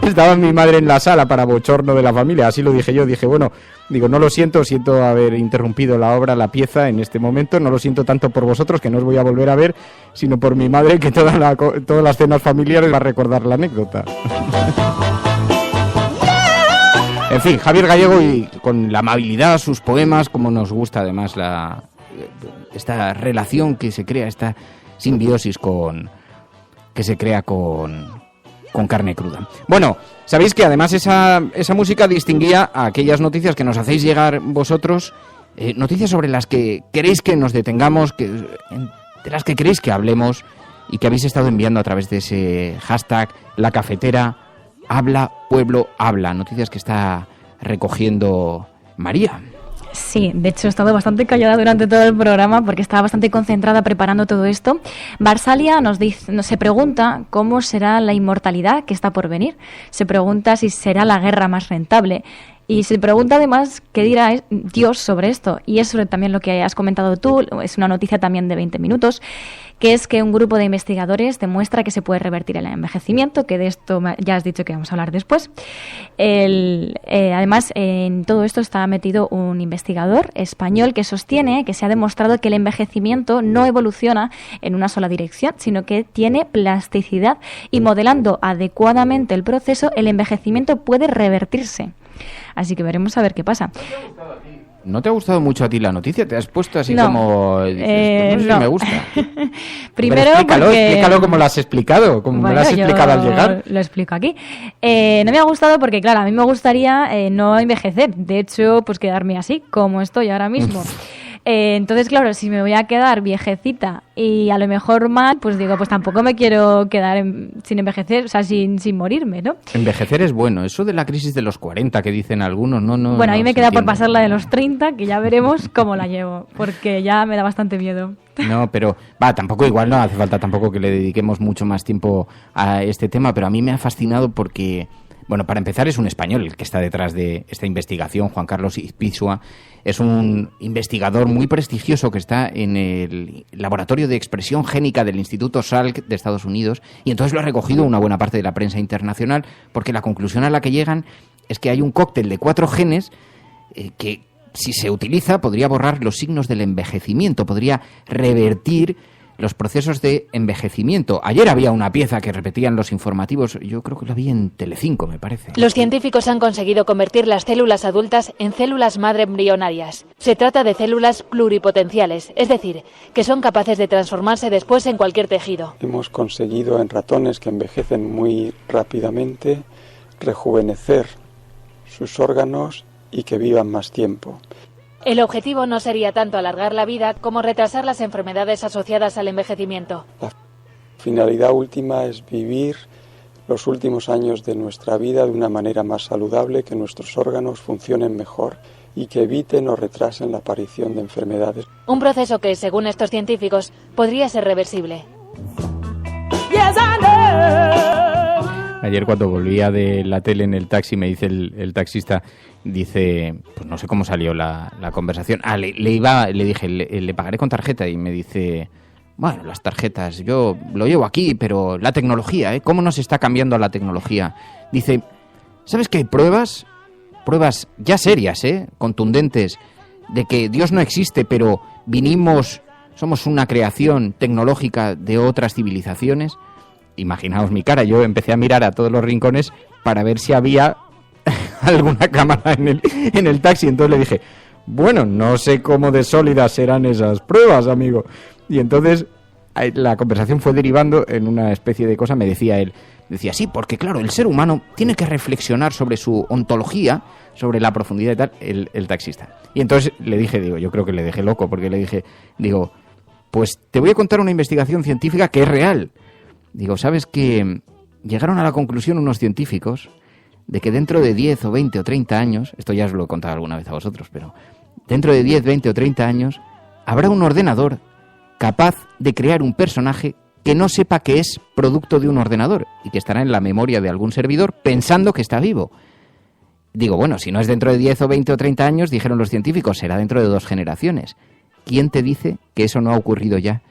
S1: Estaba mi madre en la sala para bochorno de la familia, así lo dije yo, no lo siento haber interrumpido la obra, la pieza en este momento, no lo siento tanto por vosotros, que no os voy a volver a ver, sino por mi madre, que todas las cenas familiares va a recordar la anécdota. En fin, Javier Gallego, y con la amabilidad, sus poemas, como nos gusta además esta relación que se crea, esta simbiosis que se crea con Carne Cruda. Bueno, sabéis que además esa música distinguía a aquellas noticias que nos hacéis llegar vosotros, noticias sobre las que queréis que nos detengamos, de las que queréis que hablemos y que habéis estado enviando a través de ese hashtag La Cafetera, Habla Pueblo Habla, noticias que está recogiendo María.
S7: Sí, de hecho he estado bastante callada durante todo el programa porque estaba bastante concentrada preparando todo esto. Barsalia se pregunta cómo será la inmortalidad que está por venir. Se pregunta si será la guerra más rentable. Y se pregunta además qué dirá Dios sobre esto. Y es sobre también lo que has comentado tú, es una noticia también de 20 minutos, que es que un grupo de investigadores demuestra que se puede revertir el envejecimiento, que de esto ya has dicho que vamos a hablar después. Además, en todo esto está metido un investigador español que sostiene que se ha demostrado que el envejecimiento no evoluciona en una sola dirección, sino que tiene plasticidad y modelando adecuadamente el proceso, el envejecimiento puede revertirse. Así que veremos a ver qué pasa.
S1: ¿No te ha gustado mucho a ti la noticia? ¿Te has puesto así
S7: no.
S1: como... Dices, pues no sé si me gusta.
S7: Primero
S1: explícalo como lo has explicado, como me lo has explicado al llegar.
S7: Lo explico aquí. No me ha gustado porque, claro, a mí me gustaría no envejecer. De hecho, pues quedarme así, como estoy ahora mismo. Entonces, claro, si me voy a quedar viejecita y a lo mejor mal, pues digo, pues tampoco me quiero quedar sin envejecer, o sea, sin morirme, ¿no?
S1: Envejecer es bueno. Eso de la crisis de los 40 que dicen algunos, no.
S7: Bueno, a mí
S1: no
S7: me queda
S1: entiende.
S7: por pasar la de los 30, que ya veremos cómo la llevo, porque ya me da bastante miedo.
S1: No, pero tampoco igual no hace falta tampoco que le dediquemos mucho más tiempo a este tema, pero a mí me ha fascinado porque... Bueno, para empezar, es un español el que está detrás de esta investigación, Juan Carlos Ispizua. Es un investigador muy prestigioso que está en el Laboratorio de Expresión Génica del Instituto Salk de Estados Unidos, y entonces lo ha recogido una buena parte de la prensa internacional, porque la conclusión a la que llegan es que hay un cóctel de 4 genes que, si se utiliza, podría borrar los signos del envejecimiento, podría revertir los procesos de envejecimiento. Ayer había una pieza que repetían los informativos, yo creo que la vi en Telecinco, me parece.
S11: Los científicos han conseguido convertir las células adultas en células madre embrionarias. Se trata de células pluripotenciales, es decir, que son capaces de transformarse después en cualquier tejido.
S12: Hemos conseguido en ratones que envejecen muy rápidamente rejuvenecer sus órganos y que vivan más tiempo.
S11: El objetivo no sería tanto alargar la vida como retrasar las enfermedades asociadas al envejecimiento.
S12: La finalidad última es vivir los últimos años de nuestra vida de una manera más saludable, que nuestros órganos funcionen mejor y que eviten o retrasen la aparición de enfermedades.
S11: Un proceso que, según estos científicos, podría ser reversible.
S1: Ayer cuando volvía de la tele en el taxi me dice el taxista, dice, pues no sé cómo salió la conversación. Le dije, le pagaré con tarjeta, y me dice, bueno, las tarjetas, yo lo llevo aquí, pero la tecnología, ¿cómo nos está cambiando la tecnología? Dice, ¿sabes que hay pruebas ya serias, contundentes, de que Dios no existe, pero somos una creación tecnológica de otras civilizaciones? Imaginaos mi cara, yo empecé a mirar a todos los rincones para ver si había alguna cámara en el taxi. Entonces le dije, bueno, no sé cómo de sólidas serán esas pruebas, amigo. Y entonces la conversación fue derivando en una especie de cosa. Me decía él, sí, porque claro, el ser humano tiene que reflexionar sobre su ontología, sobre la profundidad y tal, el taxista. Y entonces le dije, yo creo que le dejé loco, porque le dije, pues te voy a contar una investigación científica que es real. ¿Sabes que llegaron a la conclusión unos científicos de que dentro de 10 o 20 o 30 años, esto ya os lo he contado alguna vez a vosotros, pero dentro de 10, 20 o 30 años habrá un ordenador capaz de crear un personaje que no sepa que es producto de un ordenador y que estará en la memoria de algún servidor pensando que está vivo? Bueno, si no es dentro de 10 o 20 o 30 años, dijeron los científicos, será dentro de 2 generaciones. ¿Quién te dice que eso no ha ocurrido ya?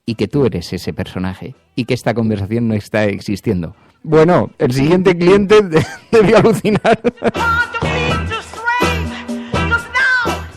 S1: Y que tú eres ese personaje y que esta conversación no está existiendo. Bueno, el siguiente cliente debió alucinar.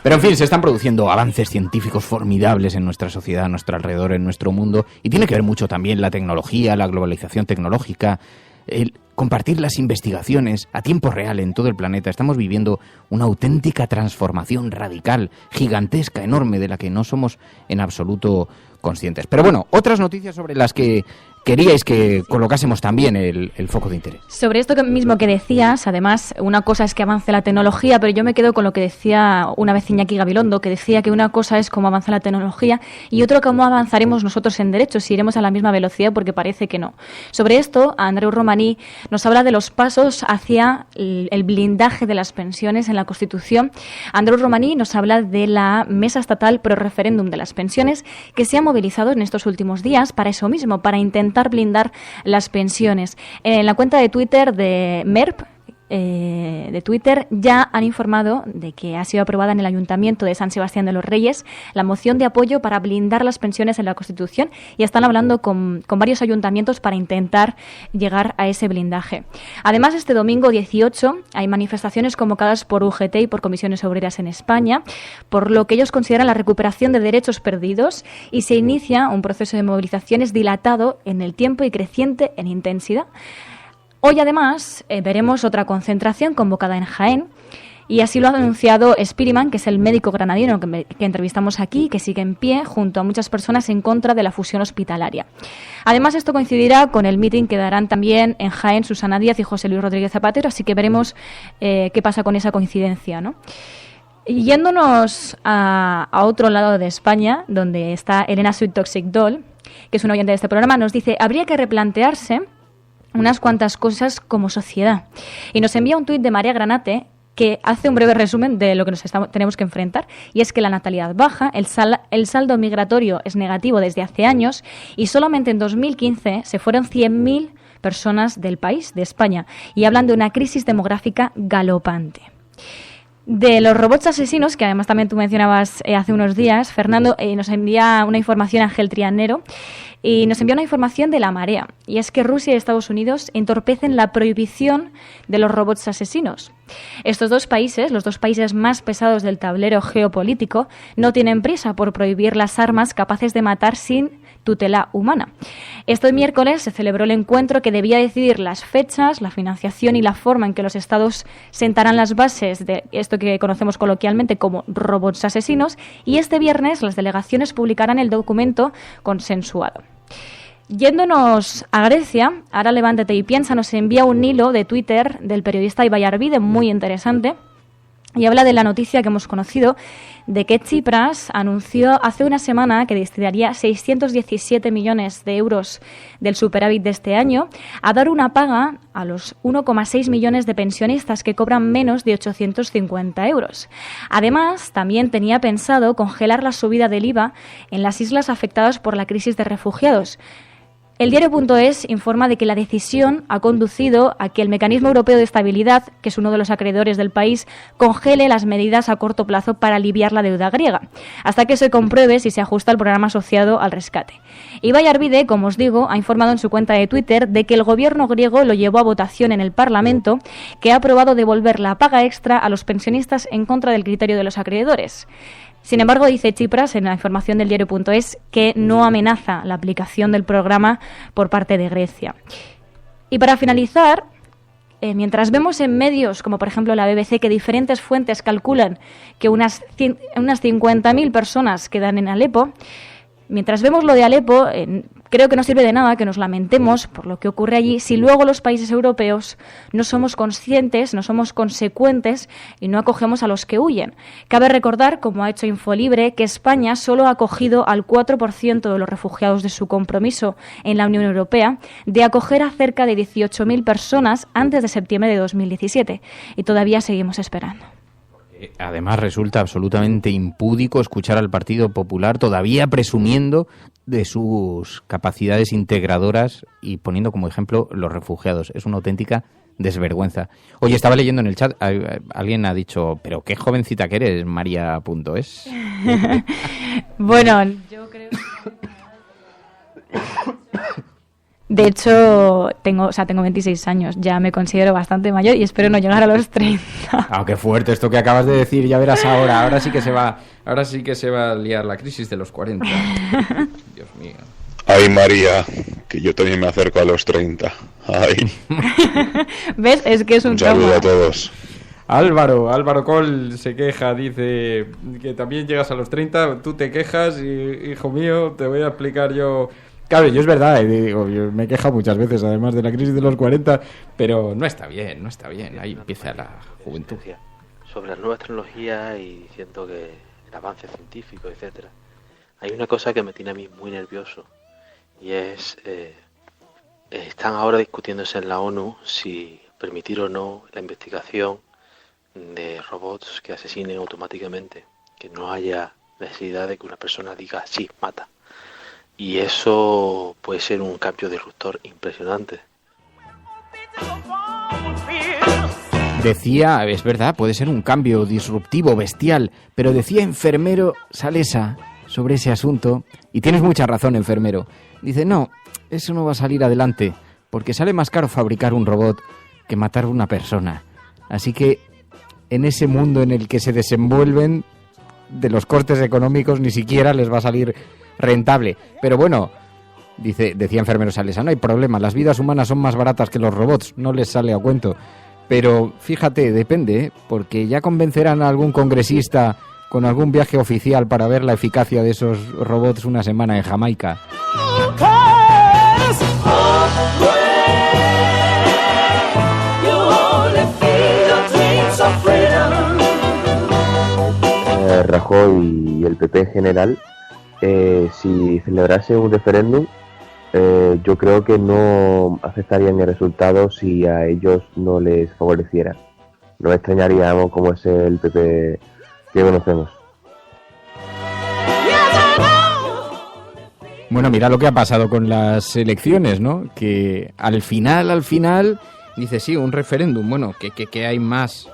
S1: Pero en fin, se están produciendo avances científicos formidables en nuestra sociedad, a nuestro alrededor, en nuestro mundo, y tiene que ver mucho también la tecnología, la globalización tecnológica, el compartir las investigaciones a tiempo real en todo el planeta. Estamos viviendo una auténtica transformación radical, gigantesca, enorme, de la que no somos en absoluto conscientes. Pero bueno, otras noticias sobre las que queríais que colocásemos también el foco de interés.
S7: Sobre esto mismo que decías, además, una cosa es que avance la tecnología, pero yo me quedo con lo que decía una vez Iñaki Gabilondo, que decía que una cosa es cómo avanza la tecnología y otra cómo avanzaremos nosotros en derechos, si iremos a la misma velocidad, porque parece que no. Sobre esto, Andreu Romaní nos habla de los pasos hacia el blindaje de las pensiones en la Constitución. Andreu Romaní nos habla de la Mesa Estatal Pro Referéndum de las Pensiones, que se ha movilizado en estos últimos días para eso mismo, para intentar blindar las pensiones. En la cuenta de Twitter de MERP, de Twitter ya han informado de que ha sido aprobada en el Ayuntamiento de San Sebastián de los Reyes la moción de apoyo para blindar las pensiones en la Constitución, y están hablando con varios ayuntamientos para intentar llegar a ese blindaje. Además, este domingo 18 hay manifestaciones convocadas por UGT y por comisiones obreras en España, por lo que ellos consideran la recuperación de derechos perdidos, y se inicia un proceso de movilizaciones dilatado en el tiempo y creciente en intensidad. Hoy, además, veremos otra concentración convocada en Jaén, y así lo ha anunciado Spiriman, que es el médico granadino que entrevistamos aquí, que sigue en pie junto a muchas personas en contra de la fusión hospitalaria. Además, esto coincidirá con el mitin que darán también en Jaén Susana Díaz y José Luis Rodríguez Zapatero, así que veremos qué pasa con esa coincidencia, ¿no? Y yéndonos a otro lado de España, donde está Elena Sweet Toxic Doll, que es una oyente de este programa, nos dice: habría que replantearse unas cuantas cosas como sociedad. Y nos envía un tuit de María Granate que hace un breve resumen de lo que tenemos que enfrentar, y es que la natalidad baja, el saldo migratorio es negativo desde hace años, y solamente en 2015 se fueron 100.000 personas del país, de España, y hablan de una crisis demográfica galopante. De los robots asesinos, que además también tú mencionabas hace unos días, Fernando, nos envía una información Ángel Trianero, y nos envía una información de La Marea, y es que Rusia y Estados Unidos entorpecen la prohibición de los robots asesinos. Estos dos países, los dos países más pesados del tablero geopolítico, no tienen prisa por prohibir las armas capaces de matar sin tutela humana. Este miércoles se celebró el encuentro que debía decidir las fechas, la financiación y la forma en que los estados sentarán las bases de esto que conocemos coloquialmente como robots asesinos, y este viernes las delegaciones publicarán el documento consensuado. Yéndonos a Grecia, ahora Levántate y Piensa nos envía un hilo de Twitter del periodista Ibai Arvide muy interesante, y habla de la noticia que hemos conocido de que Tsipras anunció hace una semana que destinaría 617 millones de euros del superávit de este año a dar una paga a los 1,6 millones de pensionistas que cobran menos de 850 euros. Además, también tenía pensado congelar la subida del IVA en las islas afectadas por la crisis de refugiados. El diario.es informa de que la decisión ha conducido a que el Mecanismo Europeo de Estabilidad, que es uno de los acreedores del país, congele las medidas a corto plazo para aliviar la deuda griega, hasta que se compruebe si se ajusta el programa asociado al rescate. Ibai Arvide, como os digo, ha informado en su cuenta de Twitter de que el gobierno griego lo llevó a votación en el Parlamento, que ha aprobado devolver la paga extra a los pensionistas en contra del criterio de los acreedores. Sin embargo, dice Tsipras en la información del diario.es que no amenaza la aplicación del programa por parte de Grecia. Y para finalizar, mientras vemos en medios como por ejemplo la BBC que diferentes fuentes calculan que unas 50.000 personas quedan en Alepo, mientras vemos lo de Alepo, creo que no sirve de nada que nos lamentemos por lo que ocurre allí si luego los países europeos no somos conscientes, no somos consecuentes y no acogemos a los que huyen. Cabe recordar, como ha hecho Infolibre, que España solo ha acogido al 4% de los refugiados de su compromiso en la Unión Europea de acoger a cerca de 18.000 personas antes de septiembre de 2017. Y todavía seguimos esperando.
S1: Además, resulta absolutamente impúdico escuchar al Partido Popular todavía presumiendo de sus capacidades integradoras y poniendo como ejemplo los refugiados. Es una auténtica desvergüenza. Oye, estaba leyendo en el chat, alguien ha dicho, pero qué jovencita que eres, María.es.
S7: Bueno, yo creo que... De hecho, tengo 26 años, ya me considero bastante mayor y espero no llegar a los 30.
S1: Ah, qué fuerte esto que acabas de decir, ya verás ahora sí que se va a liar la crisis de los 40. Dios mío.
S10: Ay, María, que yo también me acerco a los 30. Ay.
S7: ¿Ves? Es que es un
S10: saludo
S7: trauma.
S10: a todos.
S1: Álvaro Col se queja, dice que también llegas a los 30, tú te quejas y, hijo mío, te voy a explicar yo... Claro, yo es verdad, digo, yo me he quejado muchas veces, además de la crisis de los 40, pero no está bien, ahí empieza la juventud.
S13: Sobre las nuevas tecnologías y siento que el avance científico, etcétera. Hay una cosa que me tiene a mí muy nervioso y es, están ahora discutiéndose en la ONU si permitir o no la investigación de robots que asesinen automáticamente, que no haya necesidad de que una persona diga sí, mata. Y eso puede ser un cambio disruptor impresionante.
S1: Decía, es verdad, puede ser un cambio disruptivo, bestial, pero decía enfermero Salesa sobre ese asunto, y tienes mucha razón, enfermero. Dice, no, eso no va a salir adelante, porque sale más caro fabricar un robot que matar a una persona. Así que en ese mundo en el que se desenvuelven, de los costes económicos ni siquiera les va a salir rentable. Pero bueno, decía enfermero Salesa, no hay problema, las vidas humanas son más baratas que los robots, no les sale a cuento. Pero fíjate, depende, porque ya convencerán a algún congresista con algún viaje oficial para ver la eficacia de esos robots una semana en Jamaica.
S14: Rajoy y el PP en general, si celebrase un referéndum, yo creo que no aceptarían el resultado si a ellos no les favoreciera. No extrañaríamos como es el PP que conocemos.
S1: Bueno, mira lo que ha pasado con las elecciones, ¿no? Que al final, dice, sí, un referéndum, bueno, que hay más,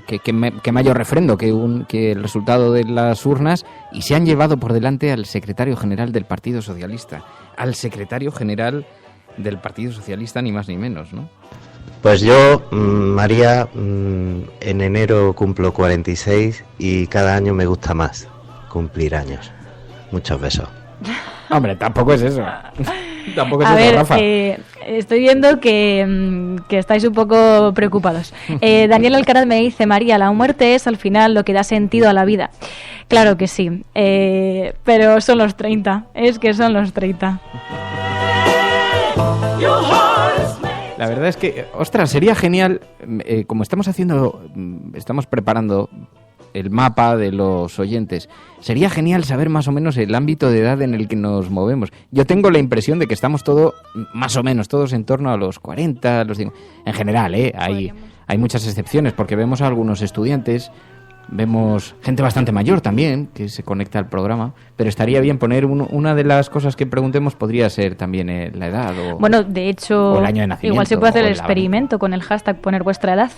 S1: que mayor referendo que el resultado de las urnas, y se han llevado por delante al secretario general del Partido Socialista. Al secretario general del Partido Socialista, ni más ni menos, ¿no?
S15: Pues yo, María, en enero cumplo 46 y cada año me gusta más cumplir años. Muchos besos.
S1: Hombre, tampoco es eso. Tampoco es
S7: a
S1: eso,
S7: ver,
S1: Rafa.
S7: Estoy viendo que estáis un poco preocupados. Daniel Alcaraz me dice, María, la muerte es al final lo que da sentido a la vida. Claro que sí, pero son los 30, es que son los 30.
S1: La verdad es que, ostras, sería genial, como estamos preparando el mapa de los oyentes, sería genial saber más o menos el ámbito de edad en el que nos movemos. Yo tengo la impresión de que estamos más o menos todos en torno a los 40, a los 50. En general, hay muchas excepciones, porque vemos a algunos estudiantes, vemos gente bastante mayor también que se conecta al programa, pero estaría bien poner una de las cosas que preguntemos podría ser también la edad o,
S7: bueno, de hecho,
S1: o el año de nacimiento.
S7: Igual se puede hacer el experimento con el hashtag poner vuestra edad.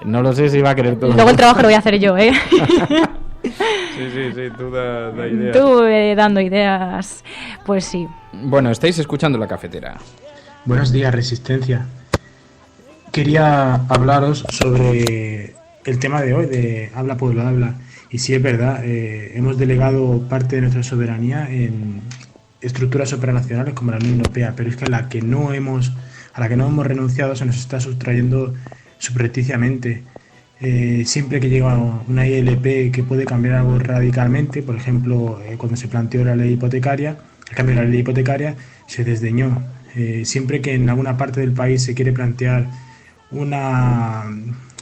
S1: No lo sé si va a querer todo.
S7: Luego el trabajo lo voy a hacer yo, ¿eh?
S1: Sí, tú da ideas.
S7: Tú dando ideas, pues sí.
S1: Bueno, estáis escuchando La Cafetera.
S19: Buenos días, Resistencia. Quería hablaros sobre el tema de hoy, de Habla Pueblo Habla. Y sí, es verdad, hemos delegado parte de nuestra soberanía en estructuras supranacionales como la Unión Europea, pero es que a la que no hemos renunciado se nos está sustrayendo subrepticiamente. Siempre que llega una ILP que puede cambiar algo radicalmente, por ejemplo, cuando se planteó la ley hipotecaria, el cambio de la ley hipotecaria, se desdeñó. Siempre que en alguna parte del país se quiere plantear un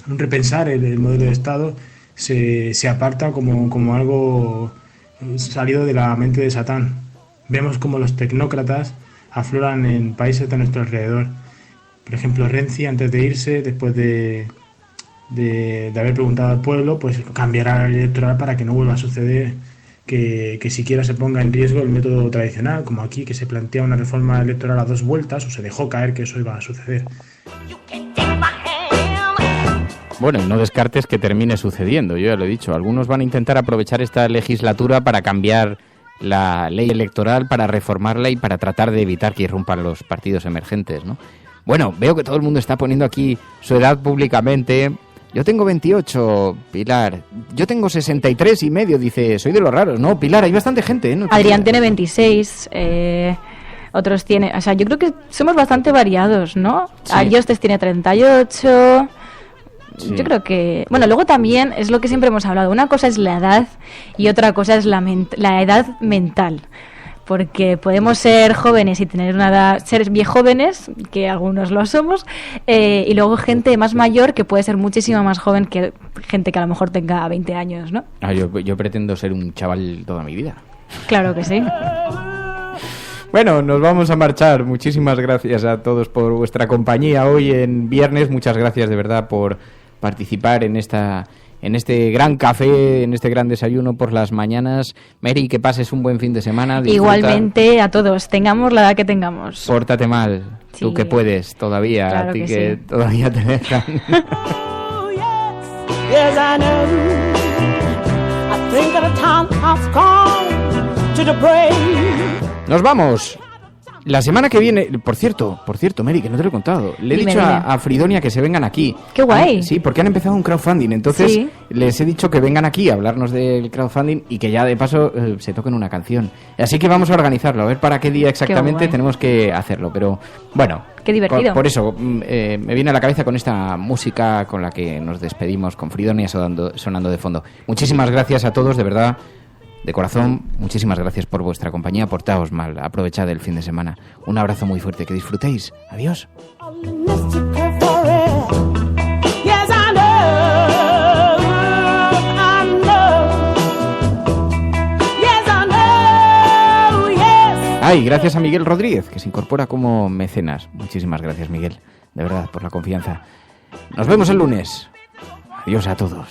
S19: repensar el modelo de Estado, se aparta como algo salido de la mente de Satán. Vemos como los tecnócratas afloran en países de nuestro alrededor. Por ejemplo, Renzi, antes de irse, después de haber preguntado al pueblo, pues cambiará la ley electoral para que no vuelva a suceder que siquiera se ponga en riesgo el método tradicional, como aquí, que se plantea una reforma electoral a 2 vueltas, o se dejó caer que eso iba a suceder.
S1: Bueno, y no descartes que termine sucediendo, yo ya lo he dicho. Algunos van a intentar aprovechar esta legislatura para cambiar la ley electoral, para reformarla y para tratar de evitar que irrumpan los partidos emergentes, ¿no? Bueno, veo que todo el mundo está poniendo aquí su edad públicamente. Yo tengo 28, Pilar. Yo tengo 63 y medio, dice. Soy de los raros. No, Pilar, hay bastante gente, ¿eh? No,
S7: Adrián tiene 26, otros tiene... O sea, yo creo que somos bastante variados, ¿no?
S1: Sí.
S7: Ayostes tiene 38...
S1: Sí.
S7: Yo creo que... Bueno, luego también es lo que siempre hemos hablado. Una cosa es la edad y otra cosa es la edad mental. Porque podemos ser jóvenes y tener una edad, ser viejóvenes, que algunos lo somos, y luego gente más mayor que puede ser muchísimo más joven que gente que a lo mejor tenga 20 años, ¿no?
S1: Yo pretendo ser un chaval toda mi vida.
S7: Claro que sí.
S1: Bueno, nos vamos a marchar. Muchísimas gracias a todos por vuestra compañía hoy en viernes. Muchas gracias de verdad por participar en esta en este gran café, en este gran desayuno por las mañanas. Mary, que pases un buen fin de semana. Disfruta.
S7: Igualmente a todos, tengamos la edad que tengamos.
S1: Pórtate mal, sí. Tú que puedes todavía, claro, a ti que sí. Todavía te dejan. Nos vamos. La semana que viene, por cierto, Mary, que no te lo he contado, le he dicho a Fridonia que se vengan aquí.
S7: ¡Qué guay!
S1: Sí, porque han empezado un crowdfunding, entonces ¿sí? Les he dicho que vengan aquí a hablarnos del crowdfunding y que ya de paso se toquen una canción. Así que vamos a organizarlo, a ver para qué día exactamente tenemos que hacerlo, pero bueno.
S7: ¡Qué divertido!
S1: Por eso me viene a la cabeza con esta música con la que nos despedimos, con Fridonia sonando de fondo. Muchísimas gracias a todos, de verdad. De corazón, muchísimas gracias por vuestra compañía. Portaos mal, aprovechad el fin de semana. Un abrazo muy fuerte, que disfrutéis. Adiós. Ay, gracias a Miguel Rodríguez, que se incorpora como mecenas. Muchísimas gracias, Miguel, de verdad, por la confianza. Nos vemos el lunes. Adiós a todos.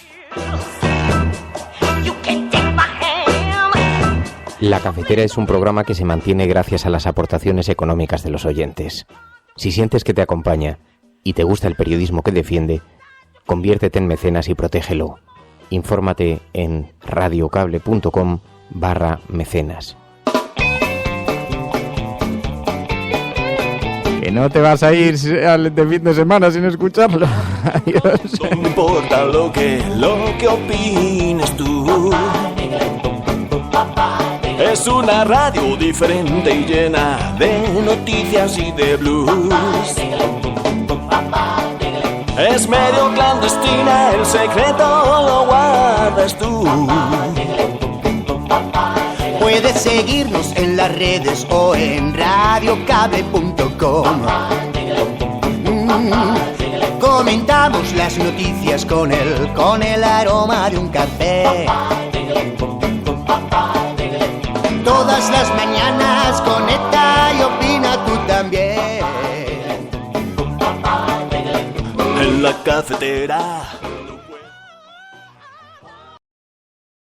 S1: La Cafetera es un programa que se mantiene gracias a las aportaciones económicas de los oyentes. Si sientes que te acompaña y te gusta el periodismo que defiende, conviértete en mecenas y protégelo. Infórmate en radiocable.com/mecenas. Que no te vas a ir de fin de semana sin escucharlo. Adiós.
S18: No importa lo que opines tú. Es una radio diferente y llena de noticias y de blues. Es medio clandestina, el secreto lo guardas tú. Puedes seguirnos en las redes o en radiocable.com. Comentamos las noticias con el aroma de un café. Todas las mañanas conecta y opina tú también. En la cafetera.